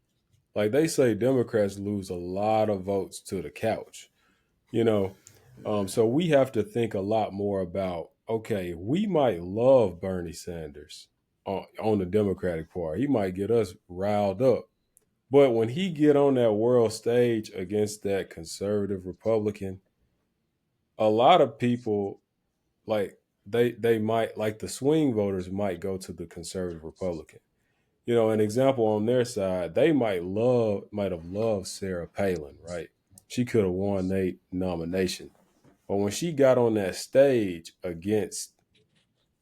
Like they say, Democrats lose a lot of votes to the couch. You know, so we have to think a lot more about. Okay, we might love Bernie Sanders on the Democratic Party. He might get us riled up, but when he get on that world stage against that conservative Republican, a lot of people like they might like the swing voters might go to the conservative Republican. An example on their side, they might have loved Sarah Palin, right? She could have won their nomination. But when she got on that stage against,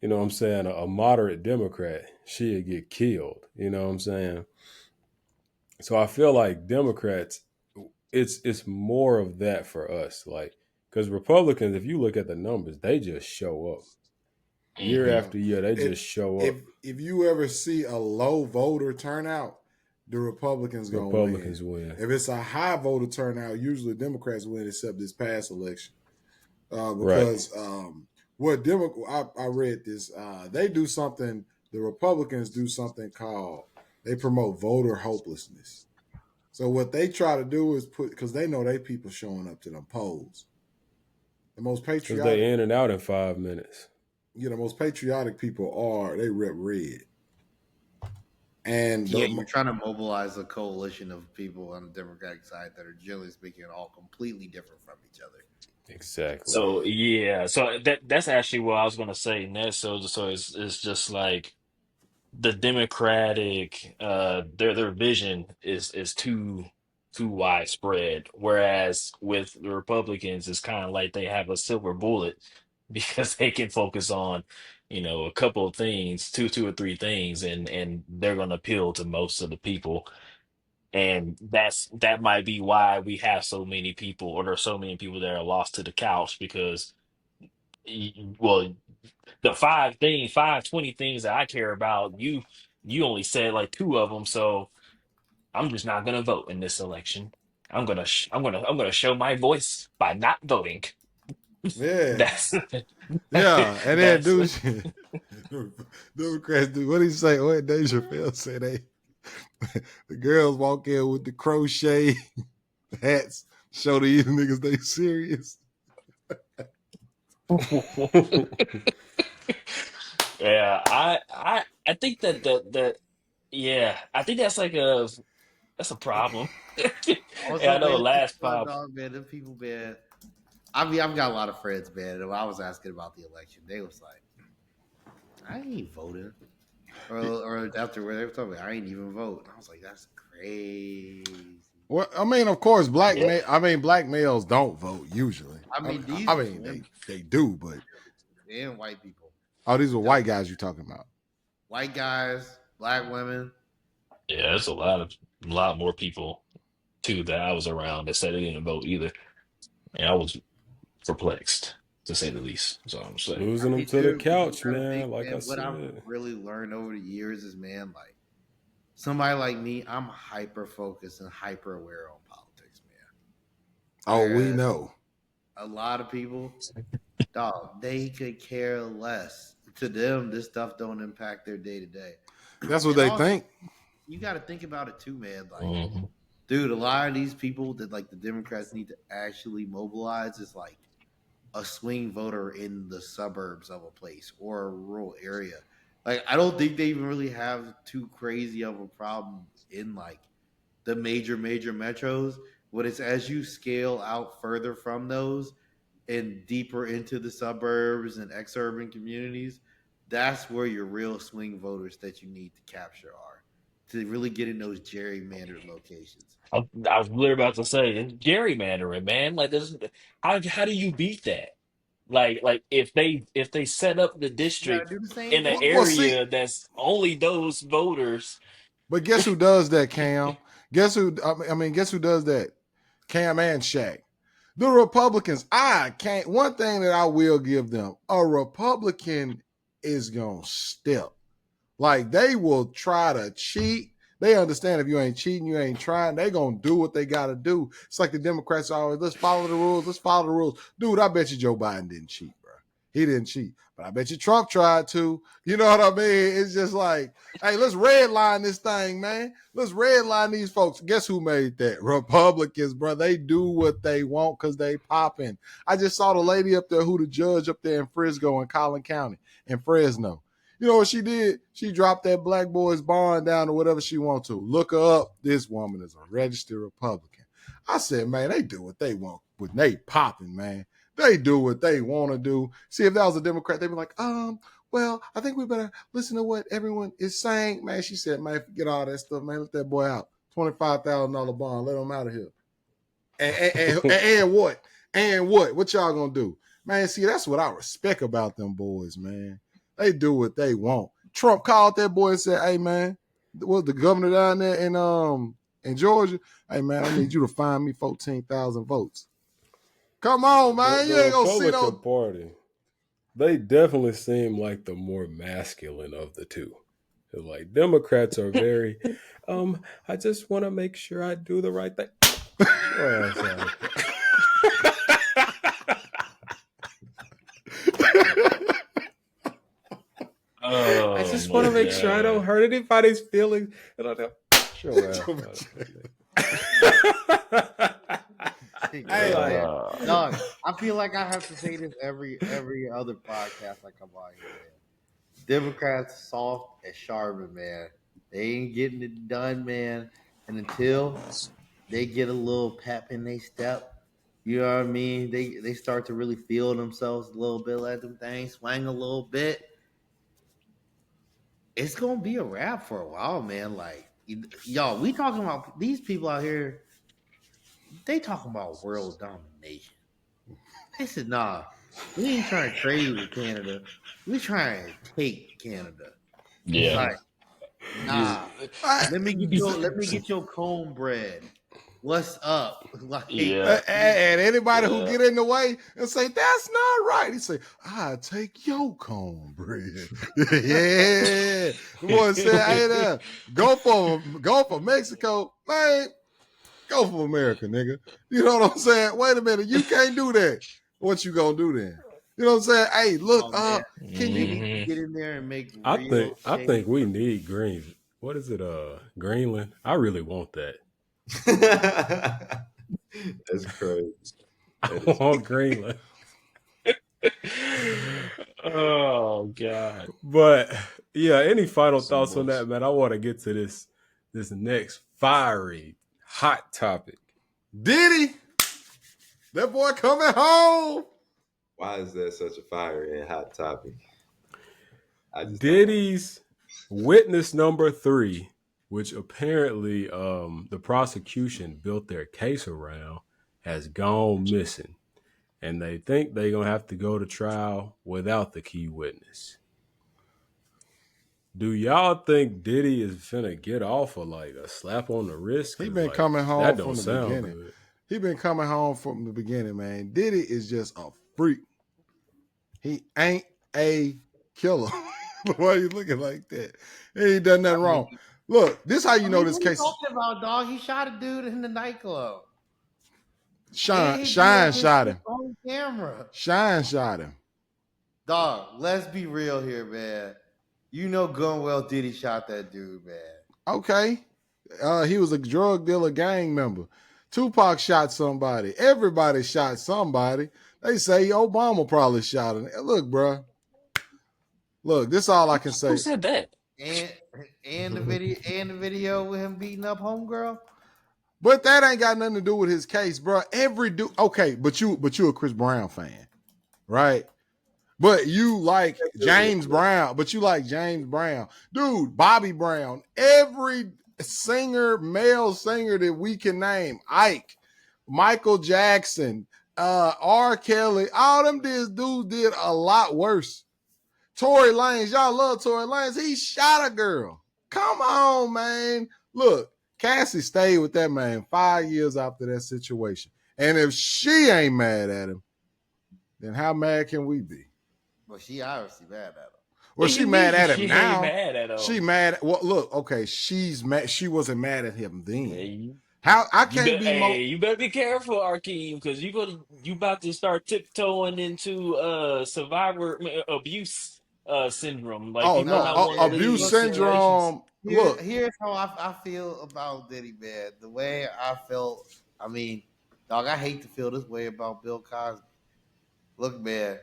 what I'm saying, a moderate Democrat, she'd get killed. You know what I'm saying? So I feel like Democrats, it's more of that for us. Like, because Republicans, if you look at the numbers, they just show up. Year hmm Yeah. after year, they If just show if up. if you ever see a low voter turnout, the Republicans gonna win. Republicans win. If it's a high voter turnout, usually Democrats win, except this past election. Right. Because what I read this, they do something. The Republicans do something called they promote voter hopelessness. So what they try to do is because they know they people showing up to them polls. The most Because they patriotic, in and out in 5 minutes. most patriotic people are they rep red. And Yeah, you're trying to mobilize a coalition of people on the Democratic side that are generally speaking all completely different from each other. Exactly. So yeah, so that's actually what I was gonna say next. So it's just like the Democratic their vision is too widespread, whereas with the Republicans it's kind of like they have a silver bullet because they can focus on, a couple of things, two or three things, and they're gonna appeal to most of the people. And that might be why we have so many people, or there's so many people that are lost to the couch because well, the 20 things that I care about, you only said like two of them, so I'm just not gonna vote in this election. I'm gonna show my voice by not voting. yeah, That's yeah. And then that's dude, Democrats do what he say? What Dave Chappelle say? The girls walk in with the crochet hats, show these niggas they serious. yeah. I think that yeah, I think that's a problem. And I Also, know the man, last hot pop. dog, man, them people, man. I mean, I've got a lot of friends, man. And when I was asking about the election, they was like, "I ain't voting," or after where they were talking, I ain't even vote. And I was like, "That's crazy." Well, I mean, of course, Yeah, black males don't vote usually. I mean, these I was mean, women they do, but and white people. oh, these are Tell white me, guys you're talking about. white guys, black women. yeah. There's a lot more people too that I was around that said they didn't vote either, and I was perplexed to say the least. So I'm saying. Losing them Me to the too. Because I'm couch, trying to think, man. Like I man, what I've said. really learned over the years is, man, like somebody like me, I'm hyper focused and hyper aware on politics, man. Oh, we Whereas know. a lot of people, dog, they could care less. To them, this stuff don't impact their day to day. That's what And they also, think. you got to think about it too, man. Like, Mhm. dude, a lot of these people that like the Democrats need to actually mobilize is like a swing voter in the suburbs of a place or a rural area. Like, I don't think they even really have too crazy of a problem in like the major metros. But it's as you scale out further from those and deeper into the suburbs and ex-urban communities, that's where your real swing voters that you need to capture are to really get in those gerrymandered locations. I was literally about to say it's gerrymandering, man. Like this, how do you beat that? Like if they set up the You got to district do the same in an thing. Well, see, area that's only those voters. but guess who does that, Cam? Guess who? I mean, guess who does that? Cam and Shaq. The Republicans. I can't. One thing that I will give them: a Republican is gonna step. Like they will try to cheat. They understand if you ain't cheating, you ain't trying. They gonna do what they gotta do. It's like the Democrats always, let's follow the rules. Let's follow the rules. Dude, I bet you Joe Biden didn't cheat, bro. He didn't cheat. But I bet you Trump tried to. You know what I mean? It's just like, hey, let's redline this thing, man. Let's redline these folks. Guess who made that? Republicans, bro. They do what they want because they popping. I just saw the lady up there who the judge up there in Frisco in Collin County in Fresno. You know what she did? She dropped that black boy's bond down to whatever she wants to. Look her up. This woman is a registered Republican. I said, man, they do what they want. When they popping, man. They do what they want to do. See, if that was a Democrat, they'd be like, well, I think we better listen to what everyone is saying. Man, she said, man, forget all that stuff, man. Let that boy out. $25,000 bond. Let him out of here. And what? And what? What y'all gonna do? Man, see, that's what I respect about them boys, man. They do what they want. Trump called that boy and said, hey, man, was the governor down there in Georgia? Hey, man, I need you to find me 14,000 votes. Come on, The, man. the You ain't gonna see Republican no. Party, they definitely seem like the more masculine of the two. 'Cause, like Democrats are very, I just want to make sure I do the right thing. Your ass out. I Oh just want my to make sure I don't God. hurt anybody's feelings. And I go, your ass out. Hey, Like, man, Uh, dog. I feel like I have to say this every other podcast I come on here, man. Democrats soft and sharp, man, They ain't getting it done, man. And until they get a little pep in their step, you know what I mean? They start to really feel themselves a little bit, let them things swing a little bit. It's gonna be a wrap for a while, man. Like y'all, we talking about these people out here. They talking about world domination. They said, nah, we ain't trying to trade with Canada. We trying to take Canada. Yeah. Like, nah. Let me get your cornbread. What's up? Like, Yeah. And anybody who Yeah. get in the way and say that's not right, he say, "I take your cornbread." Yeah, the boy said, "Hey, there, go for Mexico, man. Go for America, nigga." You know what I'm saying? Wait a minute, you can't do that. What you gonna do then? You know what I'm saying? Hey, look, oh man, can we you? need to Mhm. get in there and make I real think I change. think we need green. What is it? Greenland. I really want that. That's crazy. That I is want Greenland. Oh God. But yeah, any final some thoughts on bullshit. that, man? I want to get to this next fiery hot topic. Diddy, that boy coming home. Why is that such a fiery and hot topic? I just don't know. Diddy's witness number 3, which apparently the prosecution built their case around, has gone missing. And they think they're going to have to go to trial without the key witness. Do y'all think Diddy is finna get off of like a slap on the wrist? He Cause been like coming home that from don't the sound beginning. good. He been coming home from the beginning, man. Diddy is just a freak. He ain't a killer. Why are you looking like that? He ain't done nothing I mean, wrong. Look, this how you know this what are you case. talking about, dog? He shot a dude in the nightclub. And he blew Shine up his shot shit him. on camera. Shine shot him. Dog, let's be real here, man. You know good and well Diddy shot that dude, man. Okay. He was a drug dealer gang member. Tupac shot somebody. Everybody shot somebody. They say Obama probably shot him. Look, bro. Look, this is all I can Who say. said that? And the video with him beating up homegirl. But that ain't got nothing to do with his case, bro. Every dude, okay, but you a Chris Brown fan, right? But you like James Brown. But you like James Brown, dude. Bobby Brown. Every singer, male singer that we can name, Ike, Michael Jackson, R. Kelly, all them dudes did a lot worse. Tory Lanez, y'all love Tory Lanez. He shot a girl. Come on, man. Look, Cassie stayed with that man 5 years after that situation. And if she ain't mad at him, then how mad can we be? Well, she obviously mad at him. Well, What she you mad mean at she him ain't now. mad at She him? mad. Well, look, okay, she's mad. She wasn't mad at him then. Hey, How I can't be more. you better be careful, Arkeem, because you about to start tiptoeing into survivor abuse syndrome. Like Oh people no, not Nah, want to man. leave abuse Look, man. situations. syndrome. Look, Here's how I feel about Diddy, man. The way I felt, I mean, dog, I hate to feel this way about Bill Cosby. Look, man,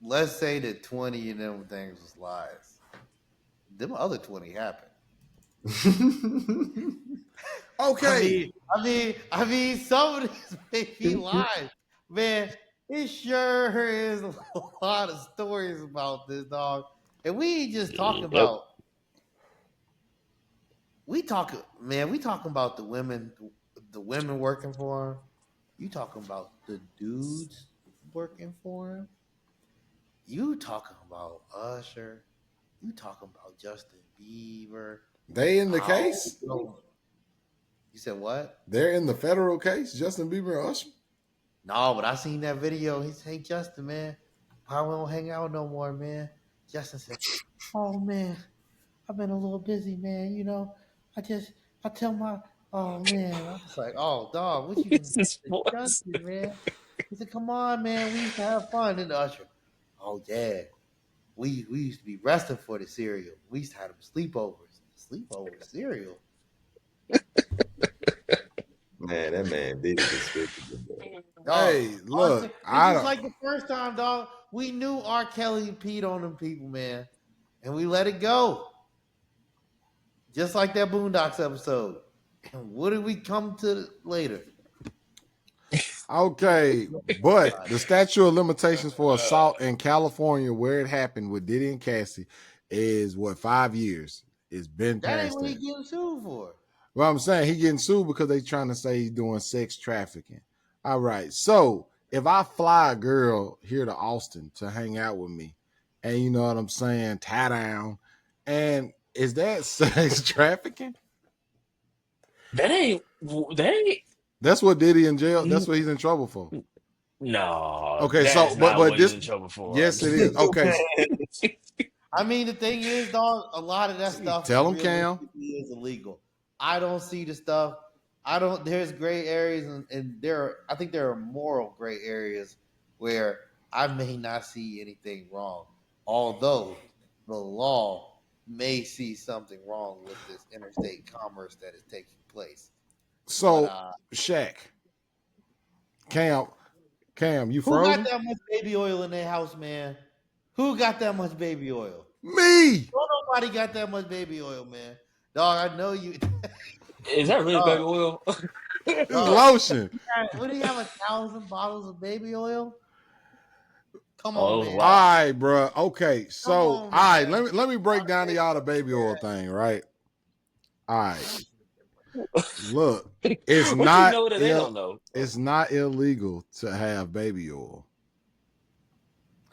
let's say that 20 of them things was lies. Them other 20 happened. okay, I mean, some of these may be lies. Man, it sure is a lot of stories about this, dog. And we ain't just talking Yep. about we talking about the women working for him. You talking about the dudes working for him. You talking about Usher. You talking about Justin Bieber. they in the I don't case. know. You said what? They're in the federal case. Justin Bieber and Usher. No, but I seen that video. He said, "Hey Justin, man, why we don't hang out no more, man?" Justin said, "Oh man, I've been a little busy, man. I tell my oh man." I was like, "Oh dog, what you It's done his to voice. Justin, man?" He said, "Come on, man, we used to have fun." And the Usher, "Oh yeah, we used to be resting for the cereal. We used to have them sleepovers. Sleepover cereal." Man, that man Diddy despicable, bro. Dog, Hey, look, it's I just don't. like the first time, dog. We knew R. Kelly peed on them people, man, and we let it go. Just like that Boondocks episode. What did we come to later? Okay, but the statute of limitations for assault in California, where it happened with Diddy and Cassie, is what, 5 years? It's been That ain't past what he that. getting sued for. Well, I'm saying he getting sued because they trying to say he's doing sex trafficking. All right, so if I fly a girl here to Austin to hang out with me, and you know what I'm saying, tie down, and is that sex trafficking? That ain't. That ain't. That's what Diddy in jail. That's what he's in trouble for. No, Okay, that's so not but what he's this, in trouble for. yes, it is. Okay, I mean, the thing is, dog, a lot of that stuff tell him, Cam. realistically is illegal. I don't see the stuff. I don't. There's gray areas, and I think there are moral gray areas where I may not see anything wrong, although the law may see something wrong with this interstate commerce that is taking place. So, But Shaq, Cam, you who got frozen? that much baby oil in their house, man? Who got that much baby oil? Me. Nobody got that much baby oil, man. Dog, I know you. Is that really baby oil? It's Dog, lotion. what do you have 1,000 bottles of baby oil? Come on, Oh man. All wow! right, bro. Okay, so Come all on, right, man. let me break down to y'all the baby oil thing, right? All right, look, it's What you not know that they don't know? it's not illegal to have baby oil.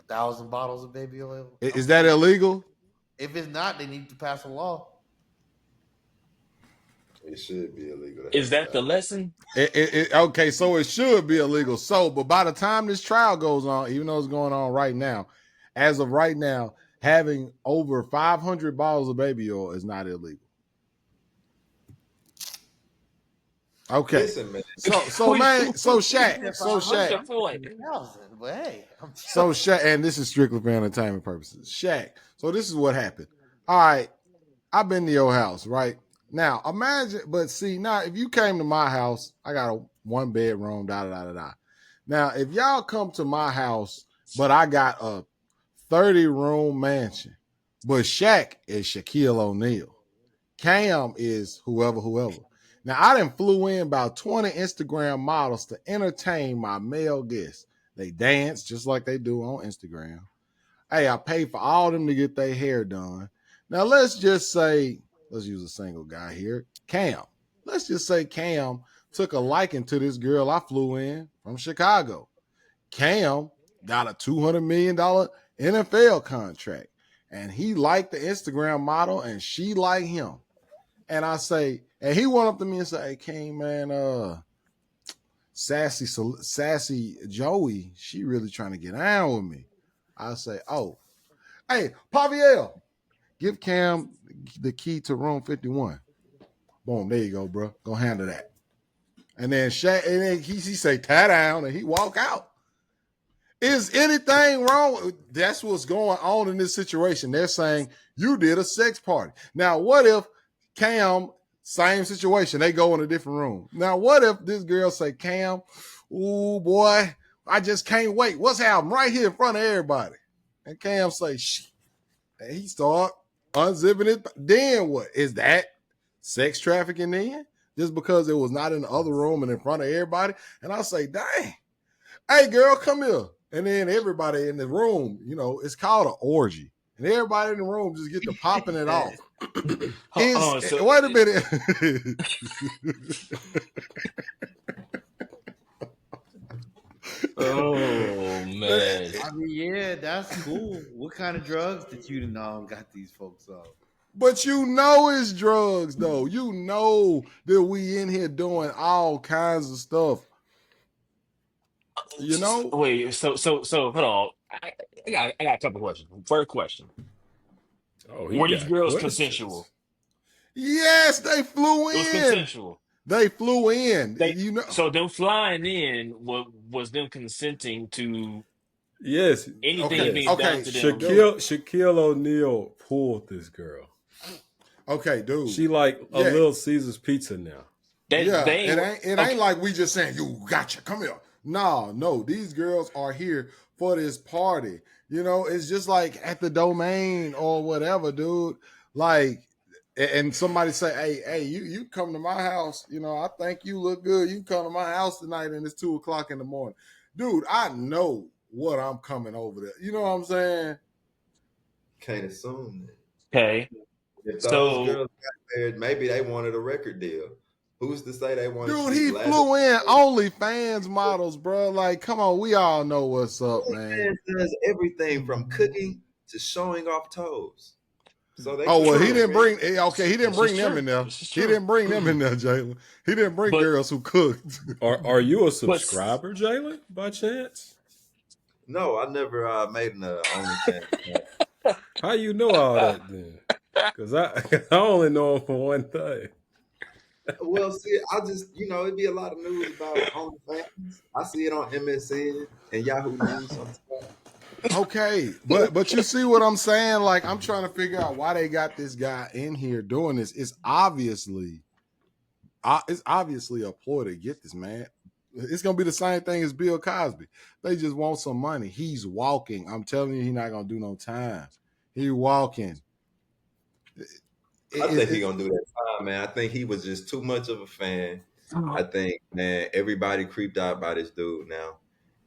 1,000 bottles of baby oil. Is that illegal? If it's not, they need to pass a law. It should be illegal to Is have that the that. lesson? Okay, so it should be illegal. So, but by the time this trial goes on, even though it's going on right now, as of right now, having over 500 bottles of baby oil is not illegal. Okay. Listen, man. So What's Shaq, your point? 1,000, but hey, so Shaq, and this is strictly for entertainment purposes. Shaq. So this is what happened. All right, I've been to your house, right? Now imagine, but see, now if you came to my house, I got a 1 bedroom, da da da da da. Now, if y'all come to my house, but I got a 30-room mansion, but Shaq is Shaquille O'Neal. Cam is whoever. Now, I done flew in about 20 Instagram models to entertain my male guests. They dance just like they do on Instagram. Hey, I paid for all of them to get their hair done. Now, let's just say, let's use a single guy here, Cam. Let's just say Cam took a liking to this girl I flew in from Chicago. Cam got a $200 million NFL contract, and he liked the Instagram model, and she liked him. And I say, and he went up to me and said, "Hey, King, man, sassy Joey, she really trying to get down with me." I say, "Oh, hey, Paviel, give Cam the key to room 51." Boom, there you go, bro. Go handle that. And then he say, "Tie down," and he walk out. Is anything wrong? That's what's going on in this situation. They're saying you did a sex party. Now, what if Cam, same situation, they go in a different room. Now, what if this girl say, "Cam, ooh boy, I just can't wait. What's happening right here in front of everybody?" And Cam say, "Shh." And he start unzipping it. Then what? Is that sex trafficking then? Just because it was not in the other room and in front of everybody? And I say, "Dang. Hey, girl, come here." And then everybody in the room, it's called an orgy. And everybody in the room just get to popping it off. Wait a minute. Oh man! I mean, yeah, that's cool. What kind of drugs did you know got these folks on? But it's drugs, though. You know that we in here doing all kinds of stuff. You know? Wait, so hold on. I got a couple questions. First question: Oh, he were these got girls questions. consensual? Yes, they flew It was in. consensual. They flew in. They so them flying in was them consenting to Yes. anything Okay, Yes. being done okay, to them. dude. Shaquille O'Neal pulled this girl. Okay, dude. She like a Yeah, Little Caesar's pizza now. That yeah. they It ain't ain't okay. like we just saying, "You gotcha, come here." No. These girls are here for this party. It's just like at the domain or whatever, dude. Like and somebody say, hey, you come to my house, I think you look good. You come to my house tonight and it's 2:00 in the morning. Dude, I know what I'm coming over there. You know what I'm saying? Can't assume that. Okay. If those So, girls got married, maybe they wanted a record deal. Who's to say they wanted to Dude, be he lavish? flew in OnlyFans models, bro. Like, come on, we all know what's up, man. OnlyFans does everything from cooking to showing off toes. So they Oh could well, he get true. didn't rich. bring. Okay, he didn't This is bring them true. in there. This is He true. didn't bring them in there, Jalen. He didn't bring But girls who cooked. Are you a but subscriber, Jalen, by chance? No, I never made an OnlyFans account. How you know all that then? Because I I only know him for one thing. Well, see, I just, it'd be a lot of news about OnlyFans. I see it on MSN and Yahoo News sometimes. Okay, but you see what I'm saying? Like, I'm trying to figure out why they got this guy in here doing this. It's obviously a ploy to get this man. It's gonna be the same thing as Bill Cosby. They just want some money. He's walking. I'm telling you, he's not gonna do no time. He walking. I think he It, gonna do that time, man. I think he was just too much of a fan. I think, man, everybody creeped out by this dude now,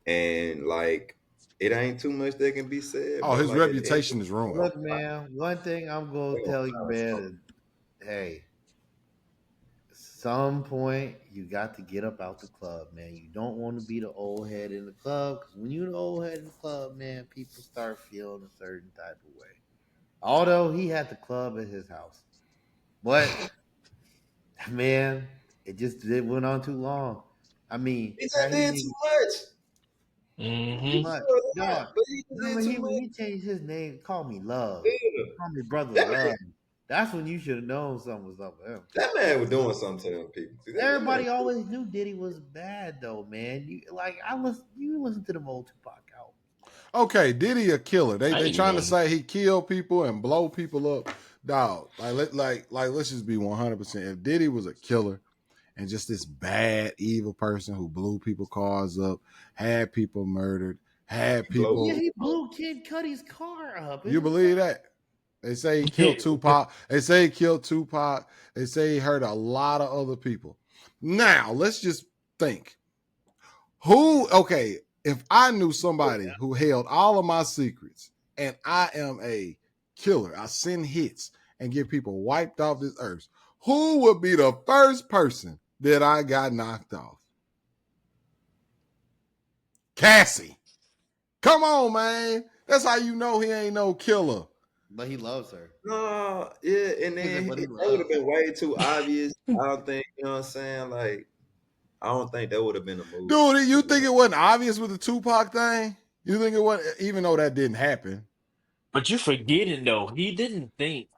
and like, it ain't too much that can be said, oh, bro. his Like, at the end of reputation is the day, ruined. Look, man, one thing I'm they gonna gonna tell you, find man, something. is hey, some point you got to get up out the club, man. You don't want to be the old head in the club because when you're the old head in the club, man, people start feeling a certain type of way. Although he had the club at his house, but man, it went on too long. I mean, He just how he did didn't too much. too hmm much, Sure dog. not, but he just Remember did too when much. he changed his name, called me Love, Yeah. called me Brother That Love. man, That's when you should have known something was up with him. that man was doing something to them people. See, that man. Everybody always knew Diddy was bad though, man. You listen to the old Tupac album. Okay, Diddy a killer. They trying to hey, say he kill people and blow people up. Dog, let's just be 100%. If Diddy was a killer and just this bad, evil person who blew people cars up, had people murdered, had He blow Yeah, people, he people. blew Kid Cudi's car up. you believe that? They say he killed Tupac. They say he killed Tupac. They say he hurt a lot of other people. Now, let's just think. Okay, if I knew somebody who held all of my secrets and I am a killer, I send hits and get people wiped off this earth, who would be the first person that I got knocked off? Cassie. Come on, man. That's how you know he ain't no killer. But he loves her. No, yeah, and then But he that would have loves her. been way too obvious. I don't think, you know what I'm saying? Like, I don't think that would have been a move. Dude, To you do. think it wasn't obvious with the Tupac thing? You think it wasn't, even though that didn't happen? but you're forgetting though, he didn't think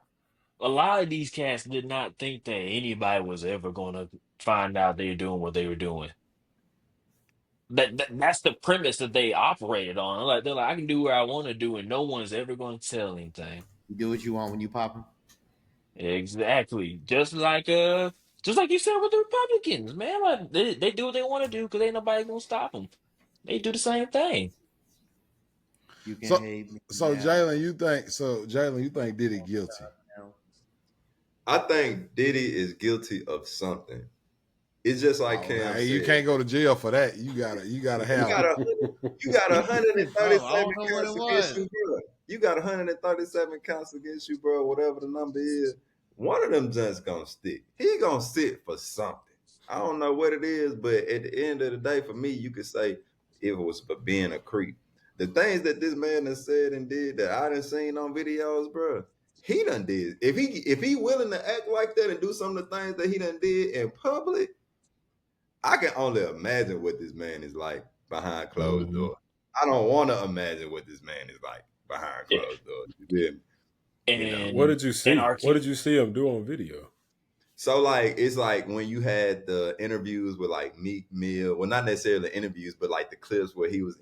a lot of these cats did not think that anybody was ever going to find out they were doing what they were doing. That's the premise that they operated on. Like they're like, I can do what I want to do, and no one's ever going to tell anything. You do what you want when you pop him. Exactly, just like you said with the Republicans, man. Like they do what they want to do because ain't nobody gonna stop them. They do the same thing. You can So hate me so now. Jalen, you think Diddy guilty? Now. I think Diddy is guilty of something. It's just like Oh, Cam hey, you said. can't go to jail for that. You gotta You have. got a you got Bro, I 137 don't know what it counts against was. you, bro. You got 137 counts against you, bro. Whatever the number is, one of them just gonna stick. He gonna sit for something. I don't know what it is, but at the end of the day, for me, you could say it was for being a creep. The things that this man has said and did that I done seen on videos, bro. He done did. If he willing to act like that and do some of the things that he done did in public, I can only imagine what this man is like behind closed Hmm doors. I don't want to imagine what this man is like behind Yeah, closed doors. You feel me? You know. What and did you and see? What RT. did you see him do on video? So like it's like when you had the interviews with like Meek Mill, well not necessarily interviews, but like the clips where he was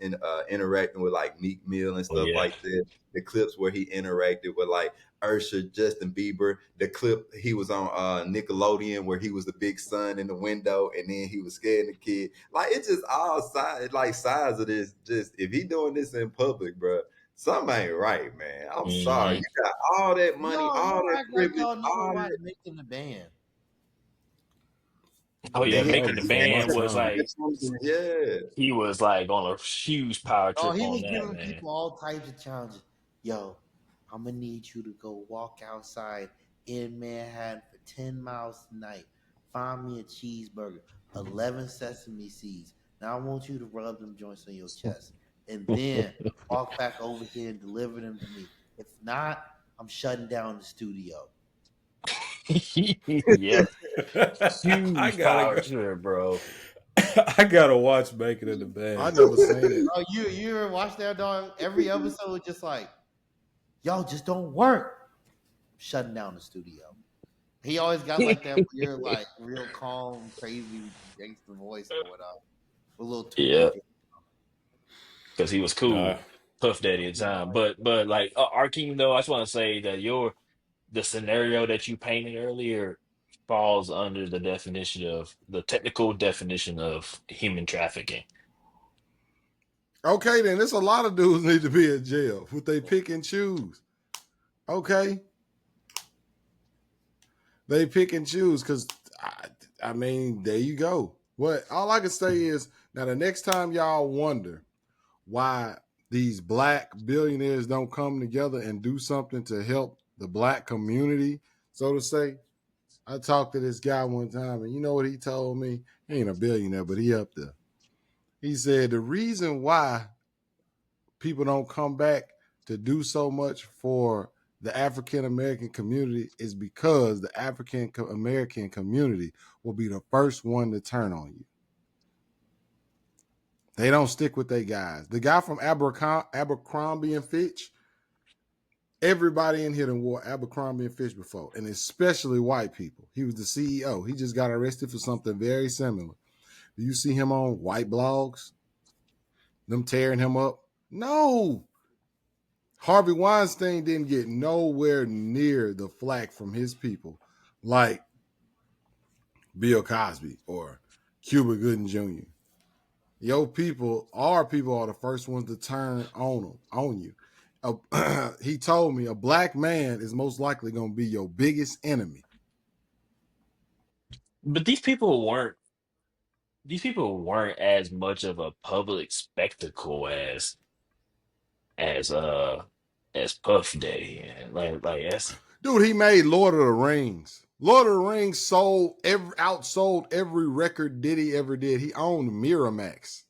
interacting with like Meek Mill and Oh stuff yeah, like that. The clips where he interacted with like Usher, Justin Bieber. The clip he was on Nickelodeon where he was the big son in the window and then he was scaring the kid. Like it's just all sides of this. Just if he doing this in public, bro, Something ain't right, man. I'm sorry. Mhm. You got all that money, Y'all, all y'all that act like privilege, y'all know all nobody that. making the band. Oh yeah, Yeah, that making was the before my band was time. like Yeah. he was like on a huge power Oh, trip he on was that, giving man. people all types of challenges. Yo, I'm gonna need you to go walk outside in Manhattan for 10 miles tonight. Find me a cheeseburger, 11 sesame seeds. Now I want you to rub them joints on your chest, and then walk back over here and deliver them to me. If not, I'm shutting down the studio. Yep, I huge gotta power go. trip, bro. I gotta watch Making in the I Band. never seen it. Oh, you ever watch that dog? Every episode, just like, y'all just don't work. Shutting down the studio. He always got like that weird, like real calm, crazy gangster voice or whatever, with a little Yeah, tweak. because he was Nah, cool, Puff Daddy at the time. But like Arkeem though, I just want to say that the scenario that you painted earlier falls under the definition of the technical definition of human trafficking. Okay, then there's a lot of dudes need to be in jail. Would they pick and choose? Okay, they pick and choose because I mean, there you go. What all I can say is now the next time y'all wonder why these black billionaires don't come together and do something to help the black community, so to say. I talked to this guy one time, and you know what he told me? He ain't a billionaire, but he up there. He said the reason why people don't come back to do so much for the African American community is because the African American community will be the first one to turn on you. They don't stick with their guys. The guy from Abercrombie and Fitch, everybody in here done wore Abercrombie and Fitch before, and especially white people. He was the CEO. He just got arrested for something very similar. Do you see him on white blogs? Them tearing him up? No. Harvey Weinstein didn't get nowhere near the flack from his people like Bill Cosby or Cuba Gooding Jr. Your people, our people, are the first ones to turn on you. He told me a black man is most likely going to be your biggest enemy. But these people weren't as much of a public spectacle as uh as Puff Daddy. And like that's Dude, he made Lord of the Rings. Lord of the Rings outsold every record Diddy ever did. He owned Miramax.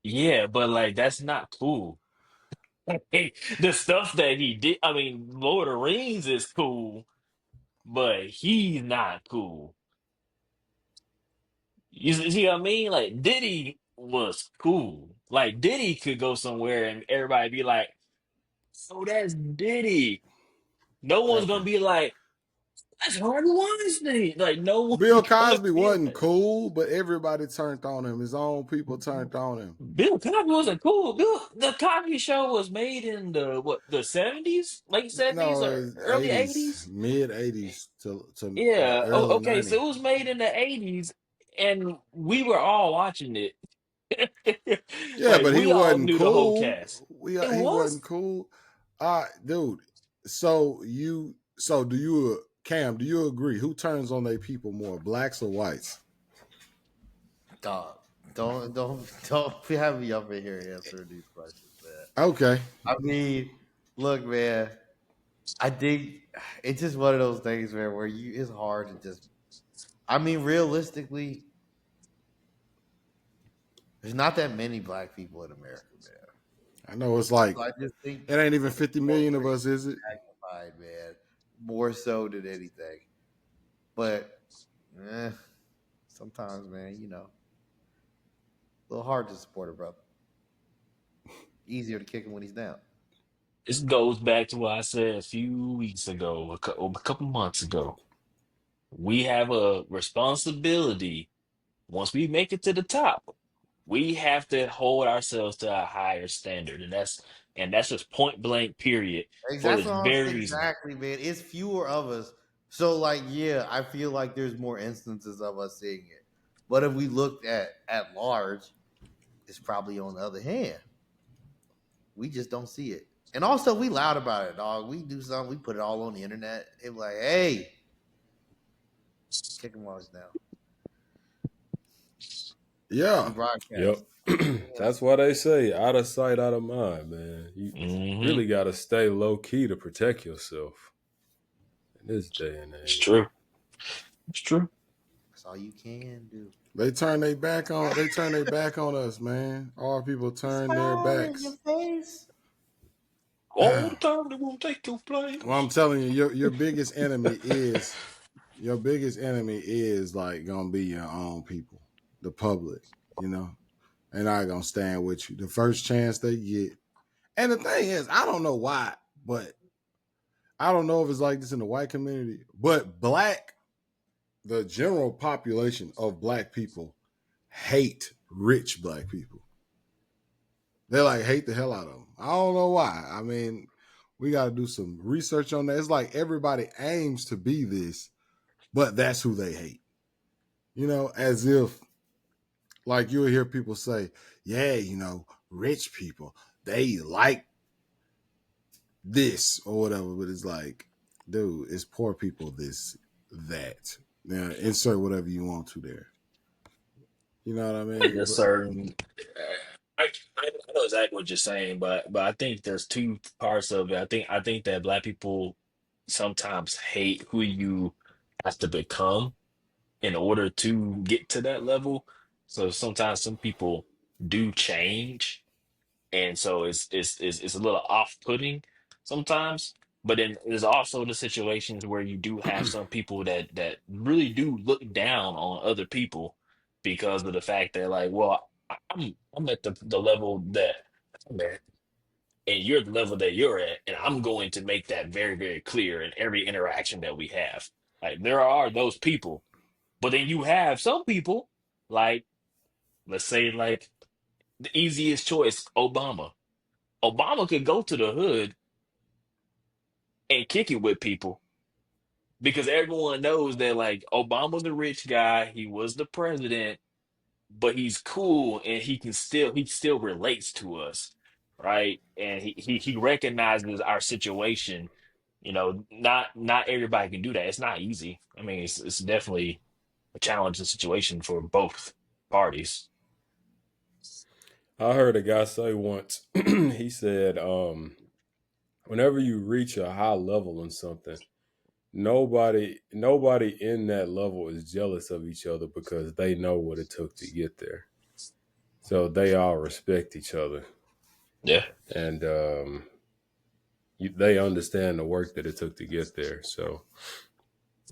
yeah, but like that's not cool. The stuff that he did, I mean, Lord of the Rings is cool, but he's not cool. You see what I mean? Like Diddy was cool. Like Diddy could go somewhere and everybody be like, "So that's Diddy." No one's Okay. gonna be like, "That's Harvey Weinstein." Like no Bill one's gonna Cosby be wasn't like, cool, but everybody turned on him. His own people turned on him. Bill Cosby wasn't cool. The Cosby Show was made in the 70s, late 70s No, or it was early 80s, 80s. mid 80s to Yeah. Oh, early okay. So 90s. it was made in the 80s, and we were all watching it. Yeah, Like but he we all wasn't knew the whole cool. cast. It He was. wasn't cool. Dude. So do you Cam, do you agree? Who turns on their people more, blacks or whites? Dog, don't have me up in here answering these questions, man. Okay. I mean, look, man. I think it's just one of those things, man, where it's hard to just. I mean, realistically, there's not that many black people in America, man. I know it's like So I just think it ain't even it's 50 more million of us, racially is it? magnified, man, more so than anything. But sometimes, man, a little hard to support a brother. Easier to kick him when he's down. This goes back to what I said a few weeks ago, a couple months ago. We have a responsibility once we make it to the top. We have to hold ourselves to a higher standard, and that's just point blank. Period. For That's this what I'm very saying. reason. Exactly, man. It's fewer of us. So, like, yeah, I feel like there's more instances of us seeing it. But if we looked at large, it's probably on the other hand. We just don't see it. And also, we loud about it, dog. We do something, we put it all on the internet. It like, hey, kick them while it's down. We Yeah. broadcast. Yep. That's why they say out of sight, out of mind, man. You Mm-hmm. really got to stay low key to protect yourself in this day and It's age. true. It's true. That's all you can do. They turn their back on. They turn their back on us, man. All people turn their Smile in backs. your face. All the time they won't take your place. Well, I'm telling you, your biggest enemy is like gonna be your own people, the public. You know, they're not gonna stand with you the first chance they get. And the thing is, I don't know why, but I don't know if it's like this in the white community, but the general population of black people hate rich black people. They like hate the hell out of them. I don't know why. I mean, we got to do some research on that. It's like everybody aims to be this, but that's who they hate. You know, as if like you'll hear people say, yeah, you know, rich people, they like this or whatever, but it's like, dude, it's poor people, this, that. Now, insert whatever you want to there. You know what I Like mean? a certain, I know exactly what you're saying, but I think there's two parts of it. I think that black people sometimes hate who you have to become in order to get to that level. So sometimes some people do change, and so it's a little off-putting sometimes. But then there's also the situations where you do have some people that really do look down on other people because of the fact that like, well, I'm at the level that I'm at, and you're the level that you're at, and I'm going to make that very, very clear in every interaction that we have. Like there are those people, but then you have some people like, let's say like the easiest choice, Obama. Obama could go to the hood and kick it with people because everyone knows that like Obama's a rich guy, he was the president, but he's cool and he still relates to us, right? And he recognizes our situation. You know, not everybody can do that. It's not easy. I mean, it's definitely a challenging situation for both parties. I heard a guy say once, he said, whenever you reach a high level in something, nobody in that level is jealous of each other because they know what it took to get there. So they all respect each other, Yeah, and they understand the work that it took to get there. So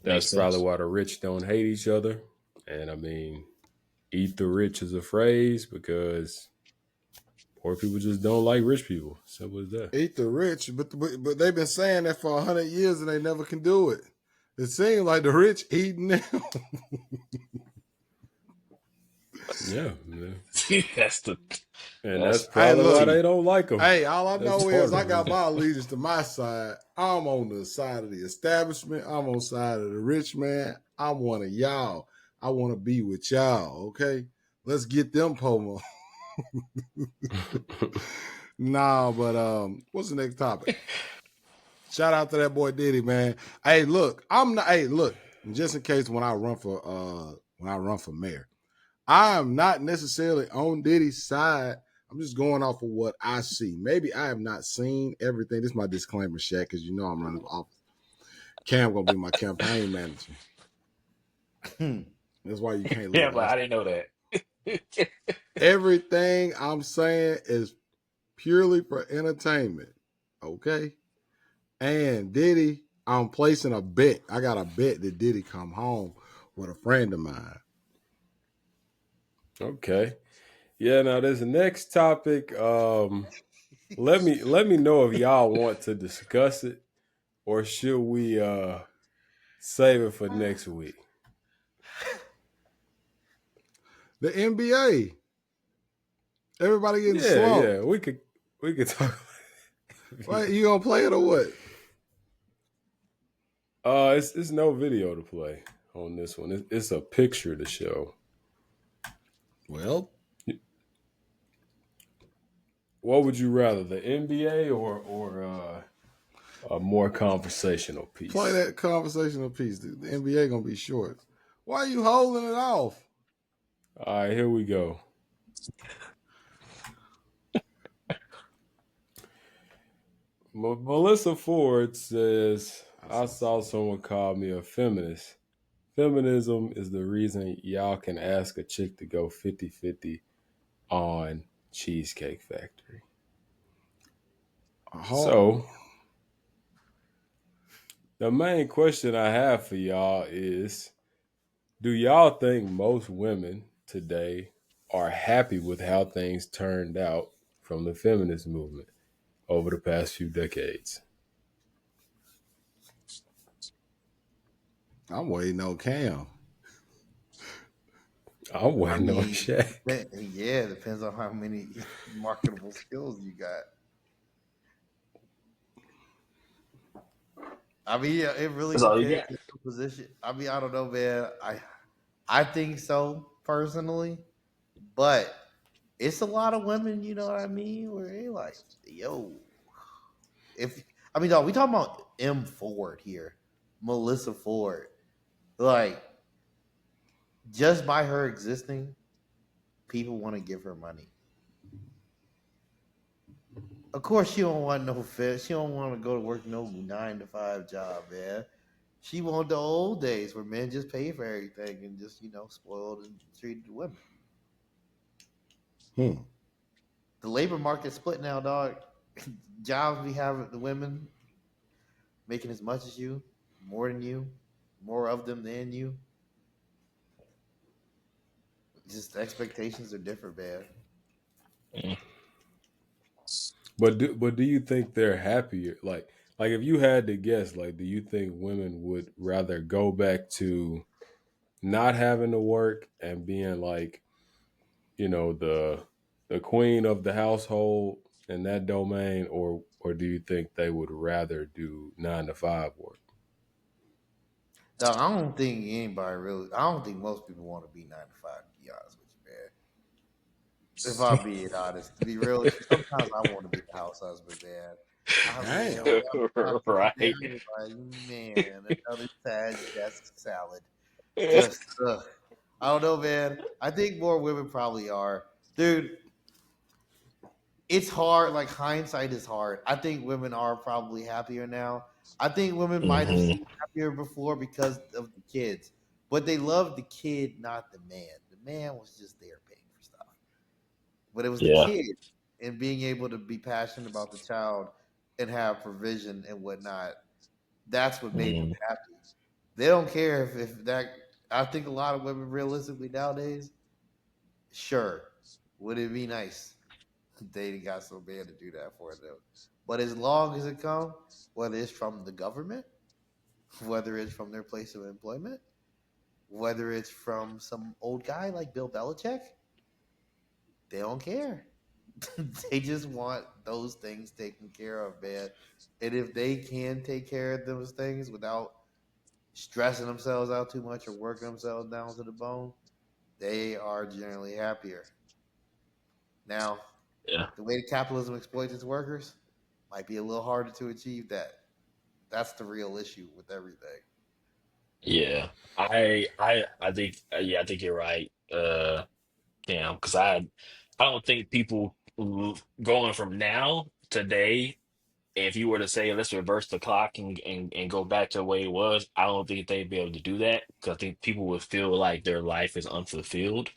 that's makes probably sense. why the rich don't hate each other. And I mean, eat the rich is a phrase because poor people just don't like rich people. Simple as that. Eat the rich, but they've been saying that for 100 years and they never can do it. It seems like the rich eating them. Yeah, man. that's the And that's that's Hey, probably why look. they don't like them. Hey, all I That's know part is I of got it. my allegiance to my side. I'm on the side of the establishment. I'm on the side of the rich man. I'm one of y'all. I want to be with y'all. Okay, let's get them pomo. Nah, but what's the next topic? Shout out to that boy Diddy, man. Hey, look, I'm not. Hey, look, just in case when I run for mayor, I am not necessarily on Diddy's side. I'm just going off of what I see. Maybe I have not seen everything. This is my disclaimer, Shaq, because you know I'm running for office. Cam gonna be my campaign manager. That's why you can't yeah, let but us. I didn't know that. Everything I'm saying is purely for entertainment. Okay. And Diddy, I'm placing a bet. I got a bet that Diddy come home with a friend of mine. Okay. Yeah, now this next topic, let me know if y'all want to discuss it or should we save it for next week? The NBA. Everybody getting Yeah, slumped. yeah. We could talk. Right? You gonna play it or what? It's no video to play on this one. It's a picture to show. Well, what would you rather, the NBA or a more conversational Play piece? that conversational piece, dude. The NBA gonna be short. Why are you holding it off? All right, here we go. Melissa Ford says, I saw someone call me a feminist. Feminism is the reason y'all can ask a chick to go 50-50 on Cheesecake Factory. Oh, So, the main question I have for y'all is, do y'all think most women today are happy with how things turned out from the feminist movement over the past few decades? I'm waiting on Cam. I'm I waiting on mean, Shaq. yeah, it depends on how many marketable skills you got. I mean, yeah, it really That's all you depends got. on the position. I mean, I don't know, man. I think so personally, but it's a lot of women. You know what I mean? Where they like, yo, if I mean, no, we talking about M Ford here, Melissa Ford. Like, just by her existing, people want to give her money. Of course, she don't want no fit. She don't want to go to work no 9 to 5 job, man. She want the old days where men just pay for everything and just spoiled and treated women. Hmm. The labor market's split now, dog. Jobs we have the women making as much as you, more than you, more of them than you. Just expectations are different, man. Mm. But do you think they're happier? Like if you had to guess, like do you think women would rather go back to not having to work and being like, the queen of the household in that domain, or do you think they would rather do 9 to 5 work? Dog, I don't think anybody really. I don't think most people want to be 9 to 5. To be honest with you, man. If I'm being honest, to be real with you, sometimes I want to be the house husband, man. I mean, Damn. when I'm trying to put you Right. down, like, man, another sad desk salad. Just, I don't know, man. I think more women probably are. Dude, it's hard. Like, hindsight is hard. I think women are probably happier now. I think women might have Hmm. seemed happier before because of the kids, but they loved the kid, not the man. The man was just there paying for stuff, but it was the Yeah. kid and being able to be passionate about the child and have provision and whatnot. That's what made them Mm. happy. They don't care if that. I think a lot of women, realistically nowadays, sure, would it be nice if they got some man to do that for them? But as long as it comes, whether it's from the government, whether it's from their place of employment, whether it's from some old guy like Bill Belichick, they don't care. They just want those things taken care of, man. And if they can take care of those things without stressing themselves out too much or working themselves down to the bone, they are generally happier. Now, Yeah. the way that capitalism exploits its workers might be a little harder to achieve that. That's the real issue with everything. Yeah. I think yeah, I think you're right. Cam, because I don't think people going from now today, if you were to say let's reverse the clock and go back to the way it was, I don't think they'd be able to do that because I think people would feel like their life is unfulfilled.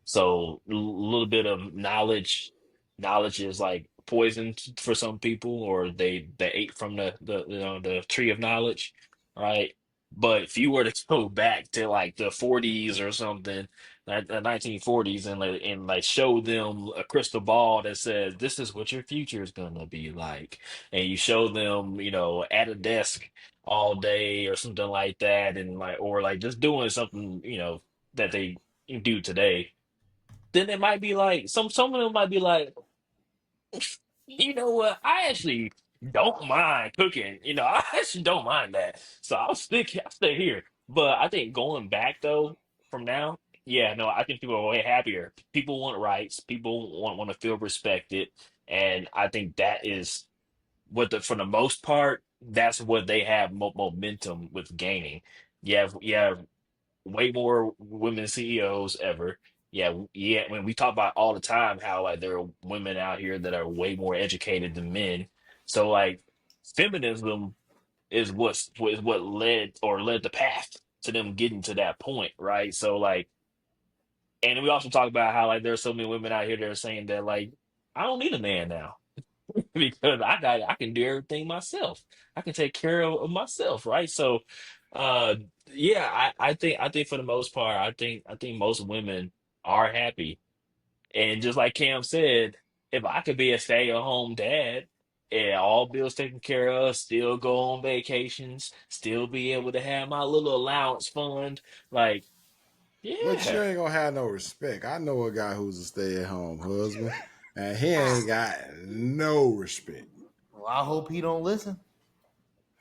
So a little bit of knowledge is like poison for some people, or they ate from the tree of knowledge, right? But if you were to go back to like the 40s or something, the 1940s, and like show them a crystal ball that says this is what your future is gonna be like, and you show them, at a desk all day or something like that, and or just doing something, that they do today, then it might be like some of them might be like, you know what, I actually don't mind cooking. I actually don't mind that. So I'll stay here. But I think going back though, from now, yeah, no, I think people are way happier. People want rights. People want to feel respected. And I think that is for the most part, that's what they have momentum with gaining. You have way more women CEOs ever. Yeah. When we talk about all the time how like there are women out here that are way more educated than men. So like feminism is what led the path to them getting to that point, right? So like, and we also talk about how like there's so many women out here that are saying that like I don't need a man now because I can do everything myself. I can take care of myself, right? So, uh, yeah, I think for the most part, I think most women are happy, and just like Cam said, if I could be a stay-at-home dad and all bills taken care of, still go on vacations, still be able to have my little allowance fund, like, But you yeah. ain't gonna have no respect. I know a guy who's a stay-at-home husband, and he ain't got no respect. Well, I hope he don't listen.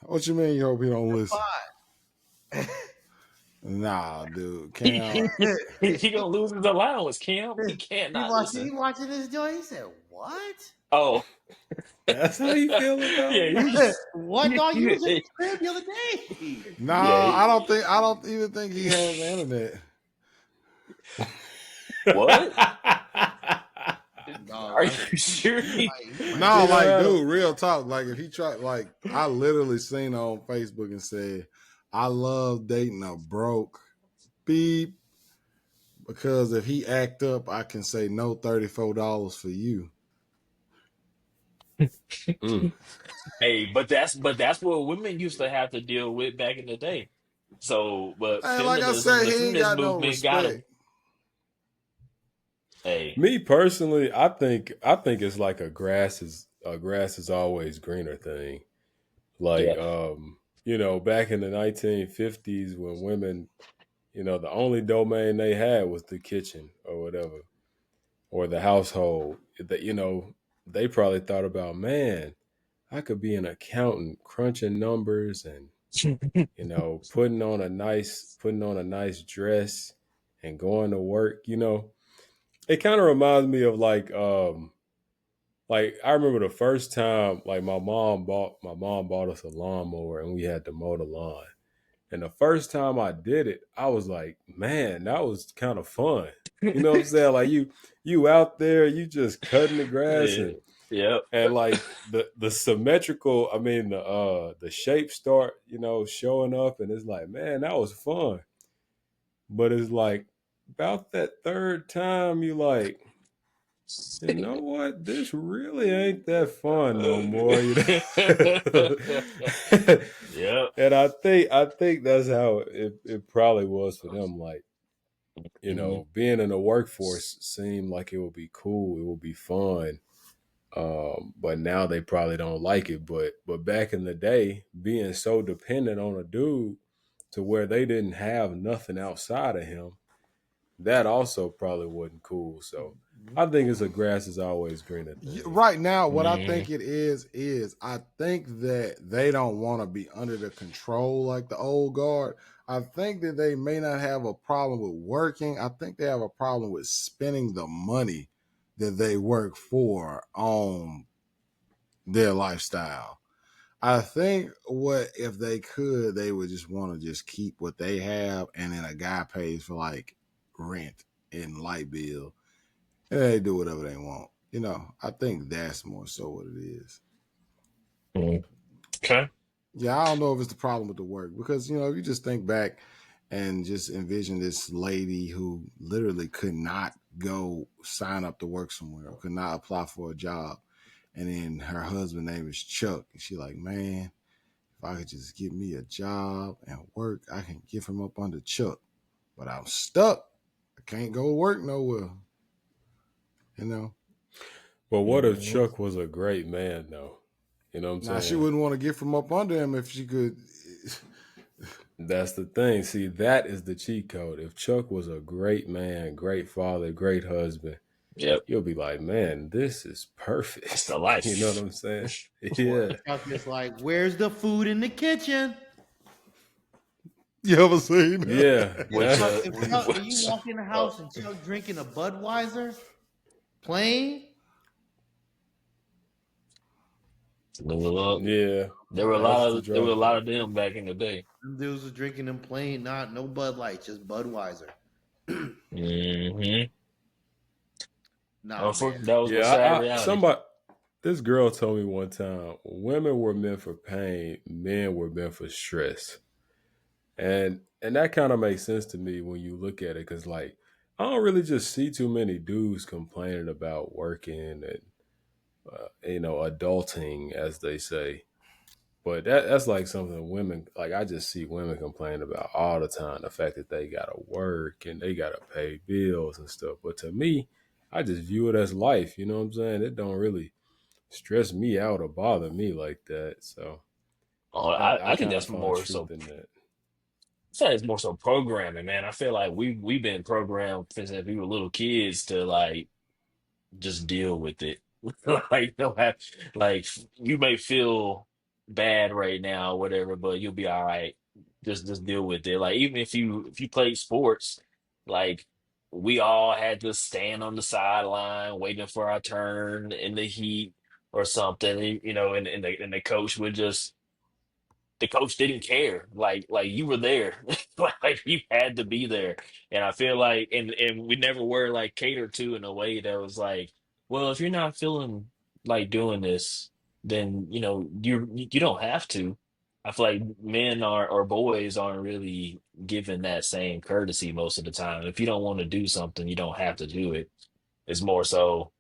What you mean? You hope he don't listen? Fine. Nah, dude, He, Cam. he gonna lose his allowance, Cam. He can't he not watching. listen. He watching this joint. He said, "What? Oh, That's how you feel about yeah, him. What? Dog? You was at the crib the other day." No, yeah. I don't think. I don't even think he has the internet. What? Dog, Are I you said, sure? he might No, be. like, Yeah. dude, real talk. Like, if he tried, like, I literally seen on Facebook and said, "I love dating a broke beep because if he act up, I can say no $34 for you." Mm. Hey, but that's what women used to have to deal with back in the day. So, but Hey, like I said, the he ain't feminist got no movement got respect. them. Hey, Me personally, I think it's like a grass is always greener thing. Like, yeah. back in the 1950s when women, the only domain they had was the kitchen or whatever, or the household. That they probably thought about, man, I could be an accountant crunching numbers and putting on a nice dress and going to work. It kind of reminds me of like I remember the first time like my mom bought us a lawnmower and we had to mow the lawn. And the first time I did it, I was like, man, that was kind of fun. You know what I'm saying? Like you out there, you just cutting the grass Yeah. and Yep. and like the symmetrical, I mean the shapes start, showing up and it's like, man, that was fun. But it's like about that third time you like, you know what? This really ain't that fun no more. Yep. And I think that's how it probably was for them. Like, Mhm. being in the workforce seemed like it would be cool, it would be fun. But now they probably don't like it. But back in the day, being so dependent on a dude to where they didn't have nothing outside of him, that also probably wasn't cool. So I think it's a grass is always greener thing. Right now, what I Mhm. think it is I think that they don't want to be under the control like the old guard. I think that they may not have a problem with working. I think they have a problem with spending the money that they work for on their lifestyle. I think what if they could, they would just want to just keep what they have, and then a guy pays for like rent and light bill, and they do whatever they want. I think that's more so what it is. Mhm. Okay. Yeah, I don't know if it's the problem with the work because if you just think back and just envision this lady who literally could not go sign up to work somewhere, or could not apply for a job, and then her husband name is Chuck, and she like, man, if I could just get me a job and work, I can get from up under Chuck. But I'm stuck. I can't go work nowhere. You know. But what if Mhm. Chuck was a great man though? You know what I'm Now she saying? wouldn't want to get from up under him if she could. That's the thing. See, that is the cheat code. If Chuck was a great man, great father, great husband, Yep. you'll be like, man, this is That's perfect. the You know what life. I'm saying? Or Yeah. Chuck is like, "Where's the food in the kitchen?" You ever seen Yeah. If Which that? Chuck, uh, if Chuck, and you which walk in the uh, house and Chuck drinking a Budweiser, plain, Look, Yeah, there were a that's lot the of there were a drug lot court. of them back in the day. Them dudes was drinking them plain, not no Bud Light, just Budweiser. Hmm. Nah, man. Unfortunately, that was my Yeah, sad I reality. somebody this girl told me one time women were meant for pain, men were meant for stress. And that kind of makes sense to me when you look at it, because like I don't really just see too many dudes complaining about working and adulting, as they say. But that's like something women, like I just see women complain about all the time, the fact that they gotta work and they gotta pay bills and stuff. But to me, I just view it as life. You know what I'm saying? It don't really stress me out or bother me like that. So Oh, I I think kind of that's find more truth so. in that. I feel like it's more so programming, man. I feel like we've been programmed since we were little kids to like just deal with it. Like don't have like you may feel bad right now, or whatever, but you'll be all right. Just deal with it. Like even if you played sports, like we all had to stand on the sideline waiting for our turn in the heat or something, and the coach would just the coach didn't care. Like you were there. Like you had to be there. And I feel like and we never were like catered to in a way that was like, well, if you're not feeling like doing this, then you don't have to. I feel like men are or boys aren't really given that same courtesy most of the time. If you don't want to do something, you don't have to do it. It's more so,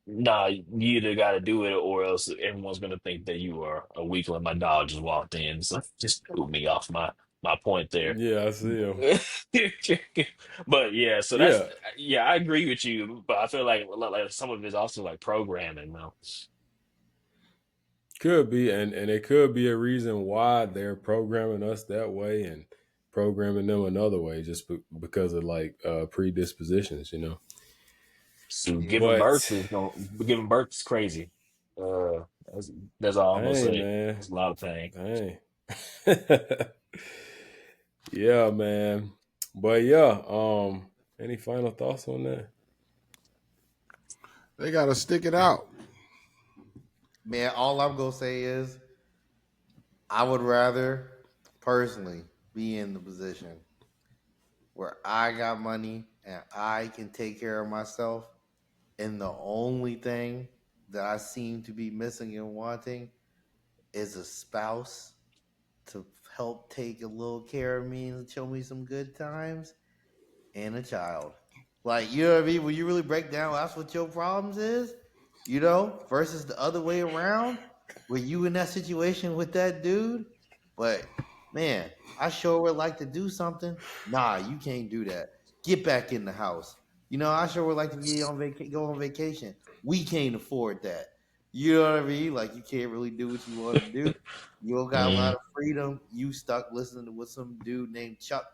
nah, you either got to do it or else everyone's gonna think that you are a weakling. My dog just walked in, so just threw me off my point there. Yeah, I see him. But yeah, so that's Yeah, yeah, I agree with you, but I feel like some of it's also like programming though. could be, and it could be a reason why they're programming us that way and programming them another way, just because of like predispositions. So Yeah. But giving birth is crazy. That's, that's all I'm gonna hey, say. man, It's a lot of pain. hey, yeah, man. But yeah, any final thoughts on that? They got to stick it out. Man, all I'm gonna say is I would rather personally be in the position where I got money and I can take care of myself. And the only thing that I seem to be missing and wanting is a spouse to help take a little care of me and show me some good times and a child. Like, you know what I mean? When you really break down that's what your problems is, versus the other way around, where you in that situation with that dude. But man, I sure would like to do something. Nah, you can't do that. Get back in the house. I sure would like to be go on vacation. We can't afford that. You know what I mean? Like you can't really do what you want to do. You don't got a lot Mm. of freedom. You stuck listening to what some dude named Chuck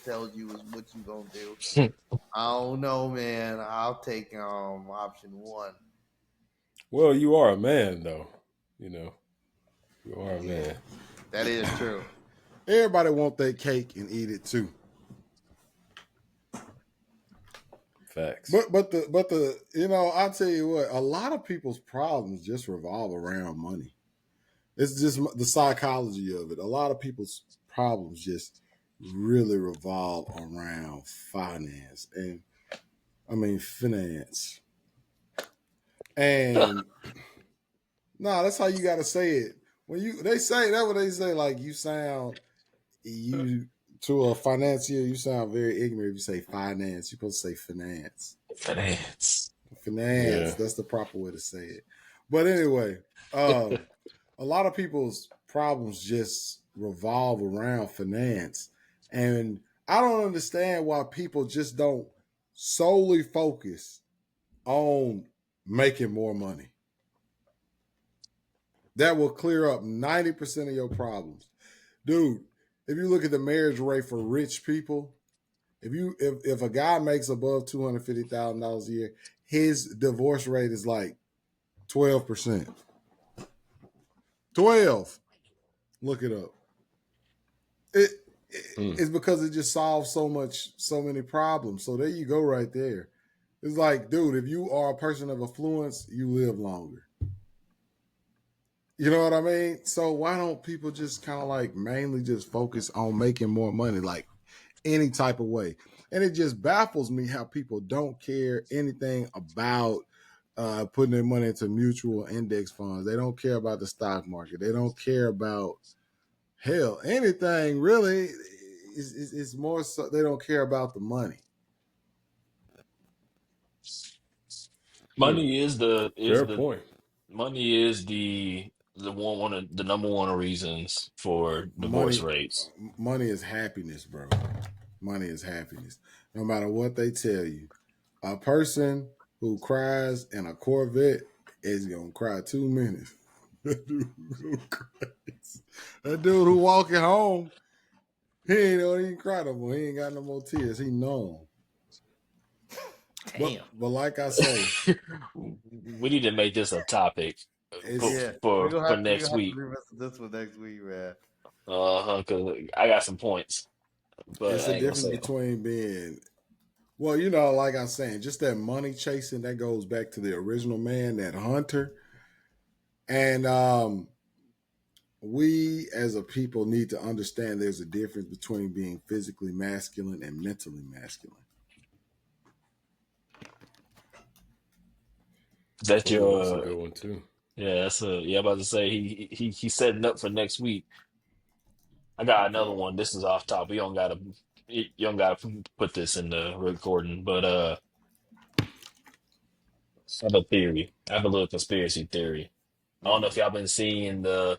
tells you is what you gonna do. I don't know, man. I'll take option one. Well, you are a man, though. You know, you are a Yeah, man. that is true. Everybody want their cake and eat it too. Facts. But I'll tell you what, a lot of people's problems just revolve around money. It's just the psychology of it. A lot of people's problems just really revolve around finance and finance. And no, that's how you got to say it. When they say that, what they say, like you to a financier, you sound very ignorant if you say finance. You're supposed to say finance. Finance. Finance. Yeah. That's the proper way to say it. But anyway, a lot of people's problems just revolve around finance. And I don't understand why people just don't solely focus on making more money. That will clear up 90% of your problems. Dude, if you look at the marriage rate for rich people, if a guy makes above $250,000 a year, his divorce rate is like 12%. 12. Look it up. It, Hmm. it's because it just solves so many problems. So there you go, right there. It's like, dude, if you are a person of affluence, you live longer. You know what I mean? So why don't people just kind of like mainly just focus on making more money, like any type of way? And it just baffles me how people don't care anything about putting their money into mutual index funds. They don't care about the stock market. They don't care about hell anything really. It's more so they don't care about the money. Money is Fair point. money is one of the number one reasons for divorce Money, rates. money is happiness, bro. Money is happiness. No matter what they tell you, a person who cries in a Corvette is gonna cry 2 minutes. That dude, that dude who walking home, he ain't don't even cry no more. He ain't got no more tears. He know 'em. Damn. But like I say, We need to make this a topic for it's Yeah, for we're next gonna have to week. revisit this one next week, man. Cause I got some points, but it's I the ain't gonna difference say 'em. between being well, like I'm saying, just that money chasing that goes back to the original man, that hunter. And we as a people need to understand there's a difference between being physically masculine and mentally masculine. That's Oh, that's a your good one too. yeah. That's a yeah. I'm about to say he's setting up for next week. I got another Oh, one. This is off top. You don't gotta put this in the recording, but I have a theory. I have a little conspiracy theory. I don't know if mm. y'all been seeing the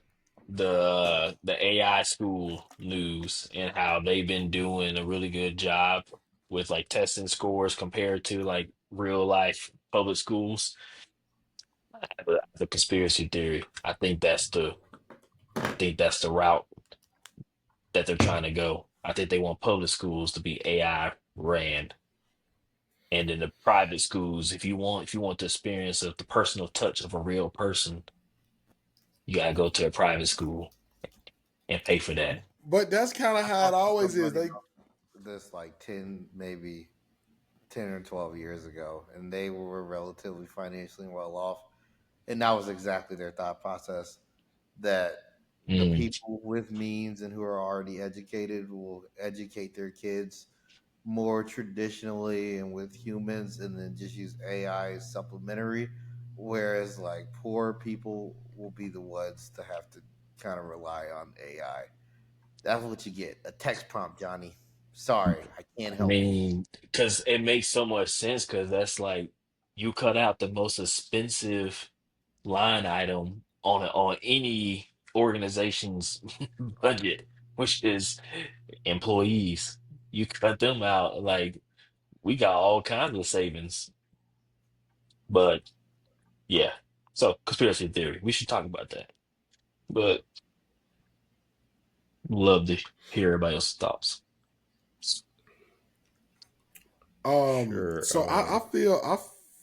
AI school news and how they've been doing a really good job with like testing scores compared to like real life public schools. But the conspiracy theory, I think that's the route that they're trying to go. I think they want public schools to be AI ran. And in the private schools, if you want the experience of the personal touch of a real person, you gotta go to a private school and pay for that. But that's kind of I how it talked to always is. somebody They about this like 10, maybe 10 or 12 years ago, and they were relatively financially well off. And that was exactly their thought process, that the Mm. people with means and who are already educated will educate their kids more traditionally and with humans, and then just use AI as supplementary. Whereas, like, poor people will be the ones to have to kind of rely on AI. That's what you get, a text prompt, Johnny. Sorry, I can't I help you. mean, because it makes so much sense because that's like you cut out the most expensive line item on any organization's budget, which is employees. You cut them out, like we got all kinds of savings. But yeah, so conspiracy theory, we should talk about that. But love to hear everybody else's thoughts. Sure. so I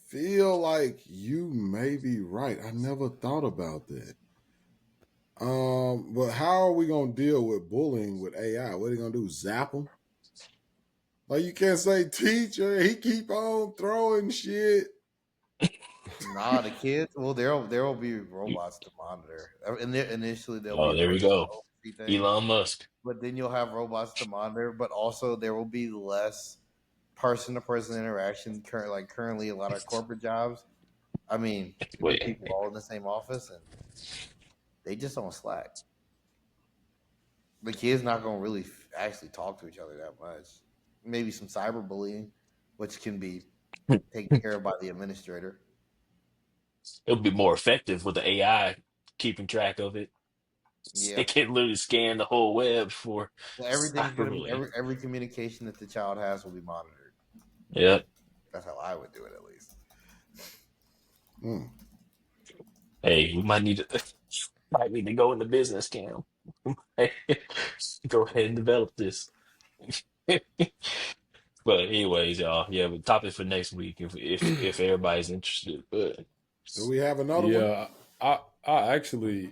feel like you may be right. I never thought about that. But how are we gonna deal with bullying with AI? What are they gonna do? Zap them? Like you can't say teacher. He keep on throwing shit. Nah, the kids. Well, there will be robots to monitor. Initially, there'll be Oh, a there we person to go. oversee things, Elon Musk. but then you'll have robots to monitor. But also, there will be less person-to-person interaction. Currently, a lot of corporate jobs. I mean, you get Wait, people all in the same office, and they just don't slack. The kids not gonna really actually talk to each other that much. Maybe some cyberbullying, which can be taken care of by the administrator. it'll be more effective with the AI keeping track of it. Yeah. It can literally scan the whole web for Well, everything's gonna be cyberbullying. every communication that the child has will be monitored. Yep. That's how I would do it, at least. Mm. Hey, we might need to might need to go into business, Cam. Hey, go ahead and develop this. But anyways, y'all, yeah, but topic for next week if everybody's interested. But Do we have another one? Yeah, I actually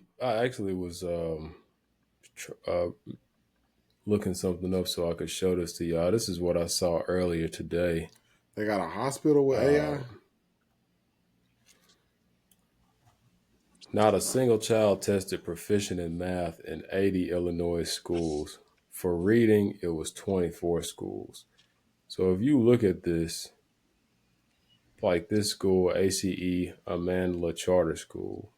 was tr- uh, looking something up so I could show this to y'all. This is what I saw earlier today. They got a hospital with AI. Um, Not a single child tested proficient in math in 80 Illinois schools. For reading, it was 24 schools. So if you look at this, like this school, ACE Amandla Charter School,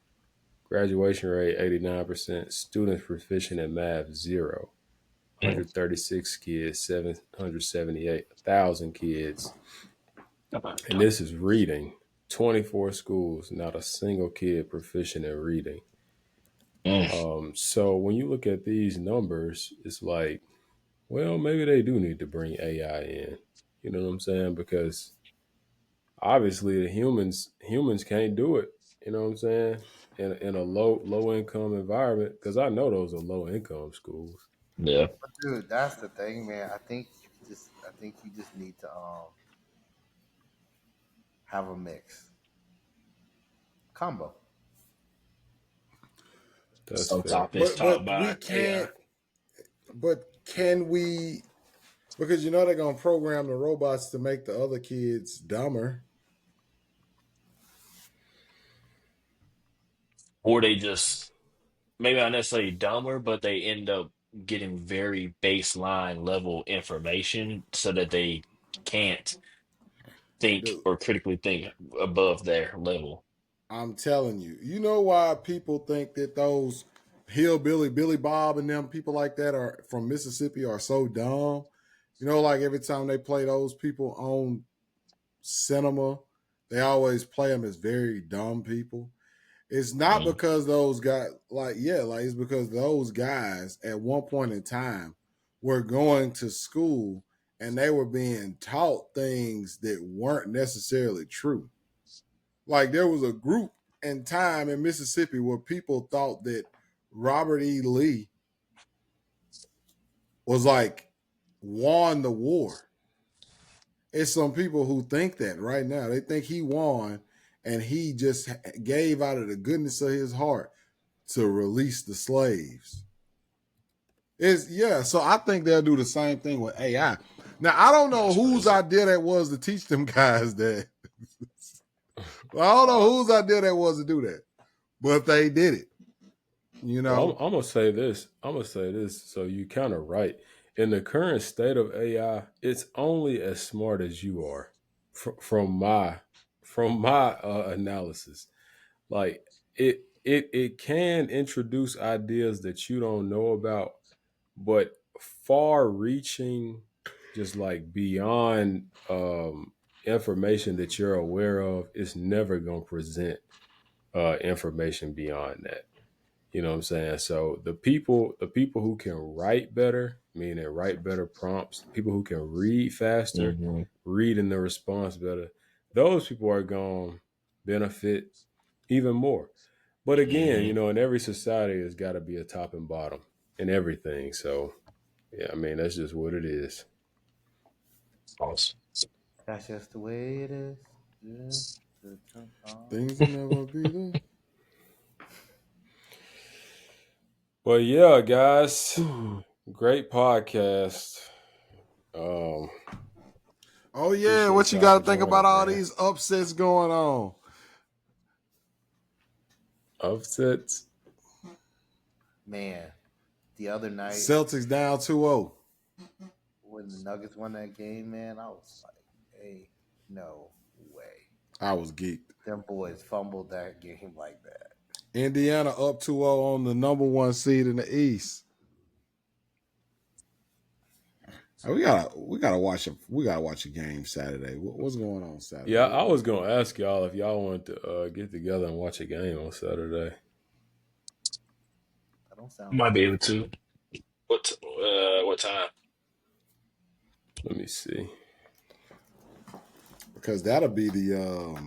graduation rate 89%, students proficient in math 0, Mm. 136 kids, 778,000 kids. About And this is reading, 24 schools, not a single kid proficient in reading. Mm. So when you look at these numbers, it's like, well, maybe they do need to bring AI in. You know what I'm saying? Because obviously the humans can't do it. You know what I'm saying? In a low income environment, because I know those are low income schools. Yeah. But dude, that's the thing, man. I think you just need to have a mix combo. That's Some fair. topics taught We by AI. can't. But can we? Because they're gonna program the robots to make the other kids dumber. Or they just maybe not necessarily dumber, but they end up getting very baseline level information so that they can't think Dude, or critically think above their level. I'm telling you. You know why people think that those hillbilly Billy Bob and them people like that are from Mississippi are so dumb? Like every time they play those people on cinema, they always play them as very dumb people. It's not Mm. because those guys, it's because those guys at one point in time were going to school and they were being taught things that weren't necessarily true. Like there was a group in time in Mississippi where people thought that Robert E. Lee was like won the war. It's some people who think that right now. They think he won and he just gave out of the goodness of his heart to release the slaves. So I think they'll do the same thing with AI. Now I don't know That's whose crazy. idea that was to teach them guys that. I don't know whose idea that was to do that, but they did it. You Well, know, I'm gonna say this. I'm gonna say this. So you kind of right. In the current state of AI, it's only as smart as you are. From my analysis, like it can introduce ideas that you don't know about, but far-reaching, just like beyond information that you're aware of, it's never gonna present information beyond that. You know what I'm saying? So the people who can write better, meaning write better prompts, people who can read faster, Hmm. read in the response better, those people are going to benefit even more. But again, Hmm. in every society, there's got to be a top and bottom in everything. So yeah, I mean that's just what it is. Awesome. That's just the way it is. Yeah. things will never be the. But yeah, guys, great podcast. Um, Oh yeah, what appreciate you y'all for got to think about joining, all man. these upsets going on? Upsets. Man, the other night Celtics down 2-0. when the Nuggets won that game, man, I was like, hey, no way. I was geeked. Them boys fumbled that game like that. Indiana up 2-0 on the number one seed in the East. We gotta watch a game Saturday. What's going on Saturday? Yeah, I was gonna ask y'all if y'all wanted to get together and watch a game on Saturday. That don't sound Might be bad. able to. What time? Let me see. Because that'll be the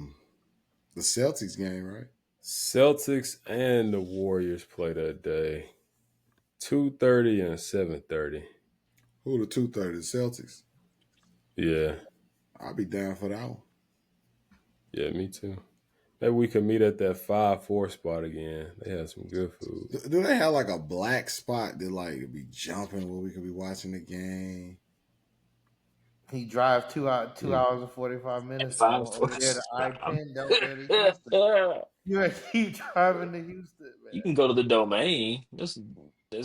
Celtics game, right? Celtics and the Warriors play that day, 2:30 and 7:30. Who the 2:30? The Celtics. Yeah, I'll be down for that one. yeah, me too. Maybe we could meet at that 5-4 spot again. They have some good food. Do they have like a black spot that like be jumping where we could be watching the game? He drive 2 hours and 45 minutes Five. over there to Nah, I-10 down there to Houston. You gotta keep driving to Houston, you man. can go to the domain. That's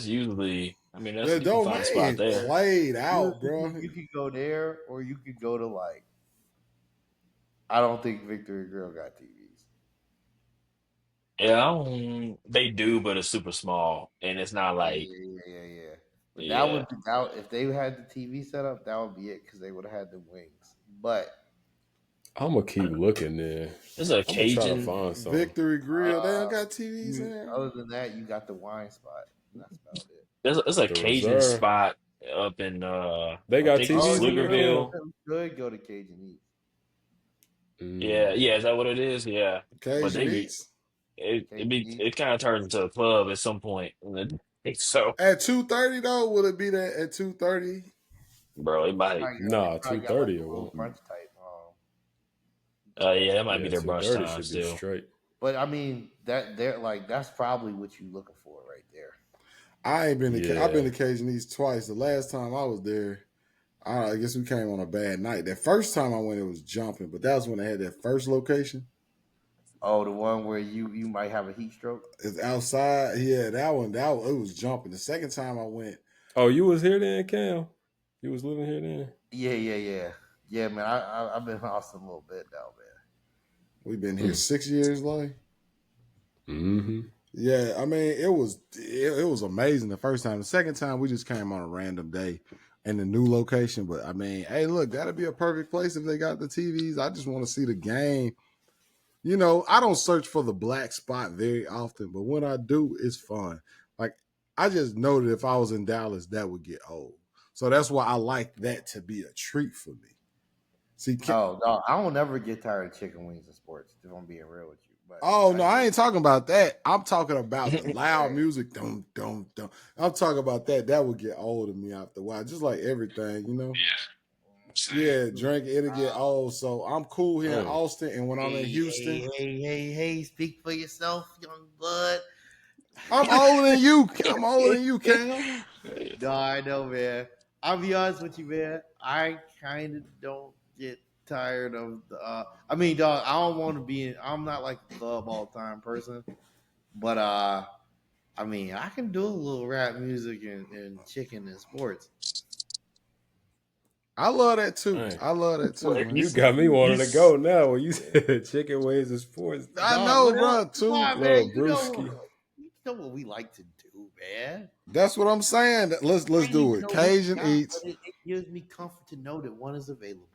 usually. I mean, that's The you can find a spot domain there. played out, bro. You could go there, or you could go to like. I don't think Victory Grill got TVs. Yeah, they do, but it's super small, and it's not like Yeah. But that yeah. would be that if they had the TV set up, that would be it because they would have had the wings. But I'm gonna keep looking there. There's a I'm gonna try to Cajun. find something. Victory Grill, they don't uh, got TVs in there. other than that, you got the wine spot. And that's about it. There's a The Cajun Reserve. spot up in They I got think it's Oh, TVs in there, Cam. Pflugerville. you could go to Cajun Eats. Yeah, Mm. yeah. Is that what it is? Yeah, but Cajun Eats Cajun Eats. it kind of turns into a club at some point. So, at 2:30 though. Will it be there at 2:30? bro, it might. They Nah, probably got like 2:30 a it little won't. brunch type. Yeah, that might be Yeah, their brunch 2:30 time should be still. straight. But I mean that they're like that's probably what you're looking for right there. I ain't been to. I've been Yeah. to Cajun Eats twice. The last time I was there, I guess we came on a bad night. That first time I went, it was jumping, but that was when they had that first location. Oh, the one where you might have a heat stroke. It's outside. Yeah, that one. It was jumping. The second time I went, Oh, you was here then, Cam? You was living here then? Yeah, man. I've been in Austin a little bit now, man. we've been here 6 years, like. Mm-hmm. Yeah, I mean, it was amazing the first time. The second time we just came on a random day in the new location. But I mean, hey, look, that'd be a perfect place if they got the TVs. I just want to see the game. You know, I don't search for the black spot very often, but when I do, it's fun. Like I just know that if I was in Dallas, that would get old. So that's why I like that to be a treat for me. See, Oh no, I don't never get tired of chicken wings in sports. If I'm being real with you, but oh no, I ain't talking about that. I'm talking about the loud music. Dum dum dum. I'm talking about that. That would get old to me after a while. Just like everything, you know. Yeah, same. Yeah, drink it'll get old. So I'm cool here in Mm. Austin, and when I'm in Houston, hey, speak for yourself, young bud. I'm older than you. I'm older than you, Cam. No, I know, man. I'll be honest with you, man. I kind of don't get tired of the. I mean, dog, I don't want to be. I'm not like a club all time person, but I mean, I can do a little rap music and chicken and sports. I love that too. Dang. I love that too, What man. You got me wanting to s- go now when you said chicken wings and sports. I Dog, know, what bro. else? Come Too. on, man. Little You brewski. know what we like to do, man. That's what I'm saying. Let's I don't do even it. know what we Cajun got, Eats. but it gives me comfort to know that one is available.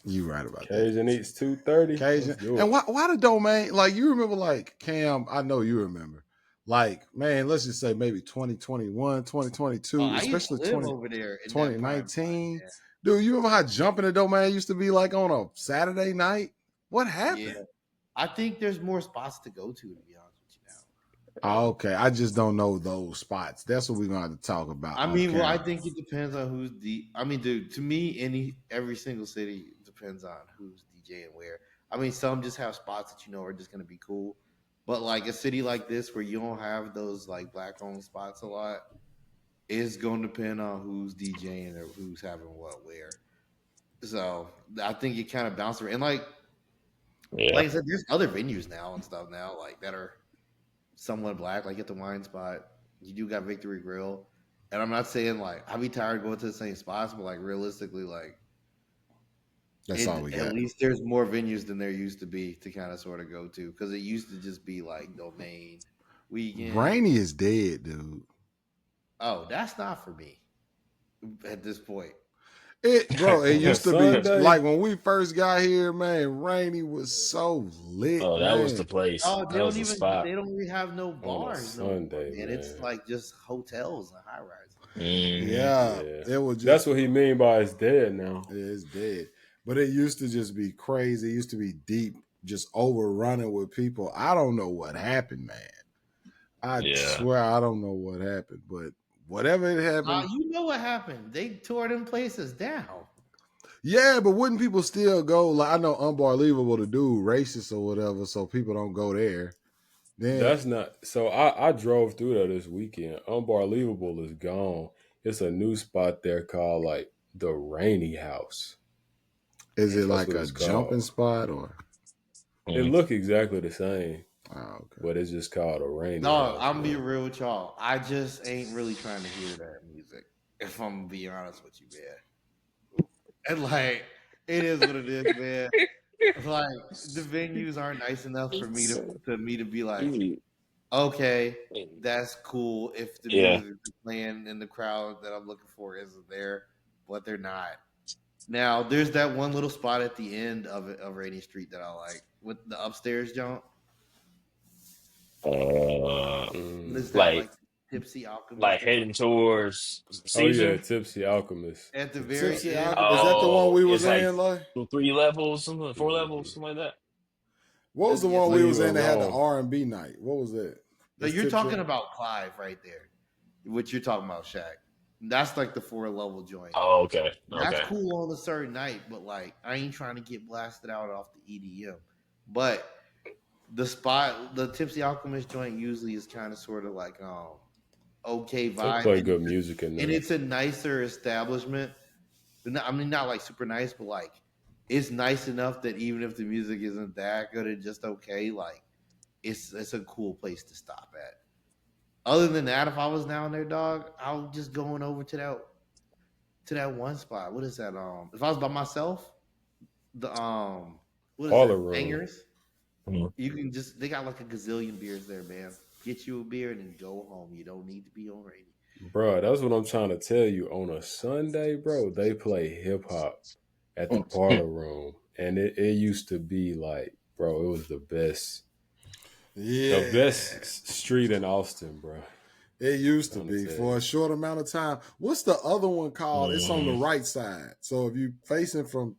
You right about that. Cajun Eats 2:30. Cajun. Let's do And it. why the domain? Like you remember, like Cam. I know you remember. Like man, let's just say maybe 2021, 2022, I used to especially live over there in that prime time, 2019. man. Dude, you remember how jumping the domain used to be like on a Saturday night? What happened? Yeah. I think there's more spots to go to be honest with you now. Oh, okay, I just don't know those spots. That's what we're gonna have to talk about. I off mean, well, I camera. think it depends on who's I mean, dude, to me, every single city depends on who's DJing where. I mean, some just have spots that you know are just gonna be cool. But like a city like this where you don't have those like black owned spots a lot, is gonna depend on who's DJing or who's having what where. So I think it kind of bounces around. And Yeah, like I said, there's other venues now and stuff now, like that are somewhat black, like at the wine spot. You do got Victory Grill. And I'm not saying like I'd be tired of going to the same spots, but like realistically, like That's all we at got. least there's more venues than there used to be to kind of sort of go to. Because it used to just be like Domain Weekend. Rainy is dead, dude. Oh, that's not for me at this point. It used to be Sunday? like when we first got here, man. Rainy was so lit, oh, that was the man. place. Oh, That was the spot. they don't even have no bars no more, Sunday, man. It's man. like just hotels and high rises. Mhm. Yeah, Yeah. it was just. That's what he mean by it's dead now. It's dead. But it used to just be crazy. It used to be deep, just overrunning with people. I don't know what happened, man. I Yeah. swear I don't know what happened, but whatever it happened. You know what happened? They tore them places down. Yeah, but wouldn't people still go? Like I know Unbelievable to do racist or whatever, so people don't go there. Then That's not so. I drove through there this weekend. Unbelievable is gone. It's a new spot there called like the Rainy House. Is it That's like what a it's jumping called. spot or? It look exactly the same, Oh, okay. but it's just called a Rainy No, House, I'm being man. real with y'all. I just ain't really trying to hear that music. If I'm gonna be honest with you, man. And like, it is what it is, man. Like the venues aren't nice enough for me to be like, okay, that's cool if the Yeah. music is playing in the crowd that I'm looking for isn't there, but they're not. Now there's that one little spot at the end of Rainy Street that I like with the upstairs jump. Uh, What is that like like Tipsy like Alchemist or heading something? towards Oh yeah, Caesar. Tipsy Alchemist. At the The very Tipsy end. Alchemist. Is that the one Oh, we was it's like in? Like, 3 levels, something, 4 levels, Mhm. something like that. what was the It's one we like was You in are that had the wrong, R&B night? What was that? no, That's you're Tipsy. talking about Clive right there. What you're talking about, Shaq. That's like the 4 level joint. Oh, okay, That's okay. cool on a certain night, but like I ain't trying to get blasted out off the EDM. But the Tipsy Alchemist joint usually is kind of sort of like okay they vibe, play good music in and there. it's a nicer establishment. I mean, not like super nice, but like it's nice enough that even if the music isn't that good and just okay, like it's a cool place to stop at. Other than that, if I was down there, dog, I was just going over to that one spot. What is that? If I was by myself, the what is Parlor that? Room, Bangers. Mhm. You can just they got like a gazillion beers there, man. Get you a beer and then go home. You don't need to be on radio. bro. That's what I'm trying to tell you. On a Sunday, bro, they play hip hop at the Parlor Room, and it used to be like, bro, it was the best Yeah. street in Austin, bro. It used to Trying to be tell for you. a short amount of time. What's the other one called? It's on the Mhm. right side. So if you facing from,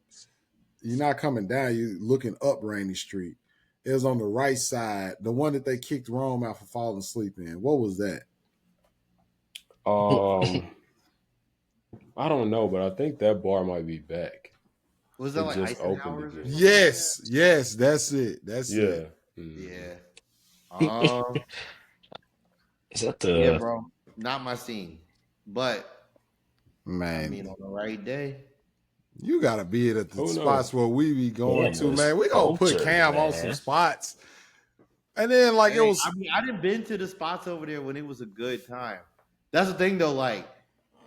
you're not coming down, you're looking up Rainy Street. It was on the right side, the one that they kicked Rome out for falling asleep in. What was that? Um, I don't know, but I think that bar might be back. Was that It like just opened Eisenhower's or again. something like that? Yes, yes, that's it. That's it. Yeah. Mhm. Yeah. Um. Is that Yeah, the? bro. Not my scene, but I Man, mean, on the right day, you gotta be at the Who spots knows? where we be going to, Campus man. We gonna put culture, Cam on some man. spots. And then like it hey, was I mean, I didn't been to the spots over there when it was a good time. That's the thing, though. Like,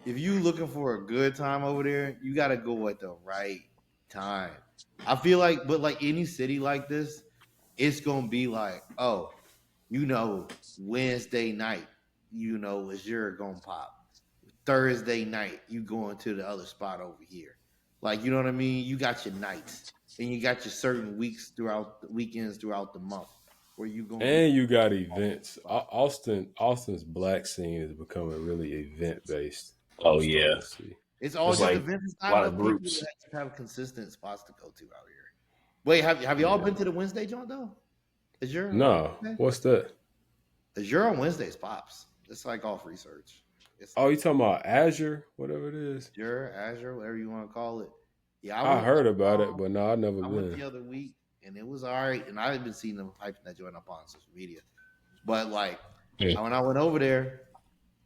if you looking for a good time over there, you got to go at the right time. I feel like, but like any city like this, it's gonna be like, oh, Wednesday night, is your gonna pop. Thursday night, you going to the other spot over here. Like, you know what I mean? You got your nights and you got your certain weeks throughout the weekends throughout the month where you gonna be And you got going to events. spot. Austin's black scene is becoming really event based. I'm Oh starting yeah, to see. It's all it's Cause just like events. It's a not lot of enough people groups. to have consistent spots to go to out here. Wait, have y'all yeah. been to the Wednesday joint though? Is your No. Wednesday? What's that? Is your on Wednesdays pops? It's like off research. It's Oh, like you talking about Azure? Whatever it is. Azure, Azure, whatever you want to call it. Yeah, I heard about it, um, but no, I never I went been. the other week and it was all right. And I've been seeing them hyping that joint up on social media. But like Yeah. when I went over there,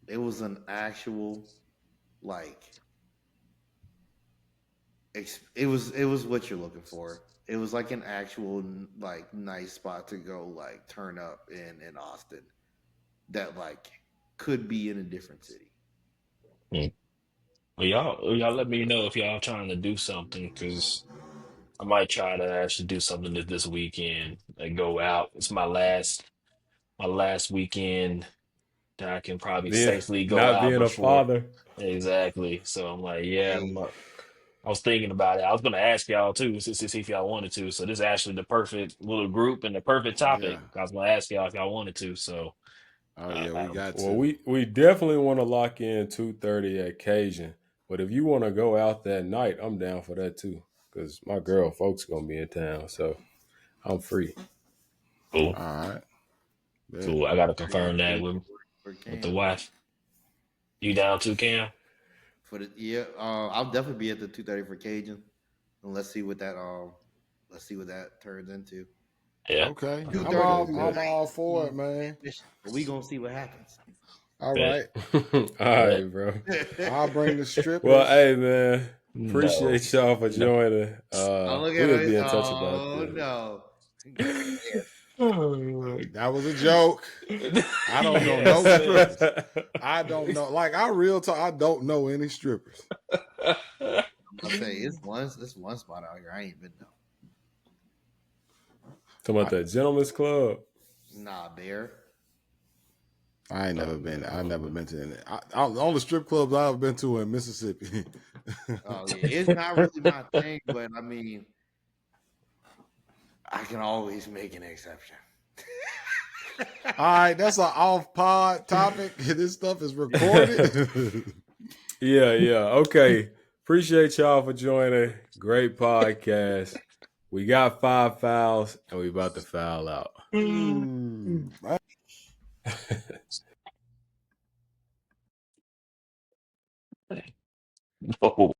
it was an actual like it was what you're looking for. It was like an actual like nice spot to go like turn up in Austin that like could be in a different city. Mm. Well, y'all let me know if y'all trying to do something because I might try to actually do something this weekend and go out. It's my last weekend that I can probably Being safely go not out being a before. father. Exactly. So I'm like, yeah, Hey, I was thinking about it. I was gonna ask y'all too, to see if y'all wanted to. So this is actually the perfect little group and the perfect yeah. topic. I was gonna ask y'all if y'all wanted to. So Oh uh, yeah, we um, got Well, to. we definitely want to lock in 2:30 at Cajun. But if you want to go out that night, I'm down for that too. Cause my girl folks gonna be in town, so I'm free. cool, All right. Bet. cool. I gotta I got confirm that you for with the Cam wife. You down too, Cam? for the yeah. I'll definitely be at the 2:30 for Cajun, and let's see what that turns into. Yeah. Okay. Two I'm thirty Okay, all might I'm bet. all for be it, man. efficient, but we gonna see what happens. All Bet. right. All right, bro. I'll bring the strippers. Well, hey, man. No. Appreciate y'all for joining. Oh, look at We'll it. be in touch about Oh, this. no. That was a joke. I don't know no strippers. I don't know. Like, I real talk, I don't know any strippers. I'll say it's one spot out here I ain't been though. Talking about that gentleman's club. Nah, Bear. I ain't never been. I've never been to any. All the strip clubs I've been to in Mississippi. Oh yeah, it's not really my thing, but I mean, I can always make an exception. All right, that's an off-pod topic. This stuff is recorded. Yeah. Okay. Appreciate y'all for joining. Great podcast. We got 5 fouls, and we about to foul out. Oh.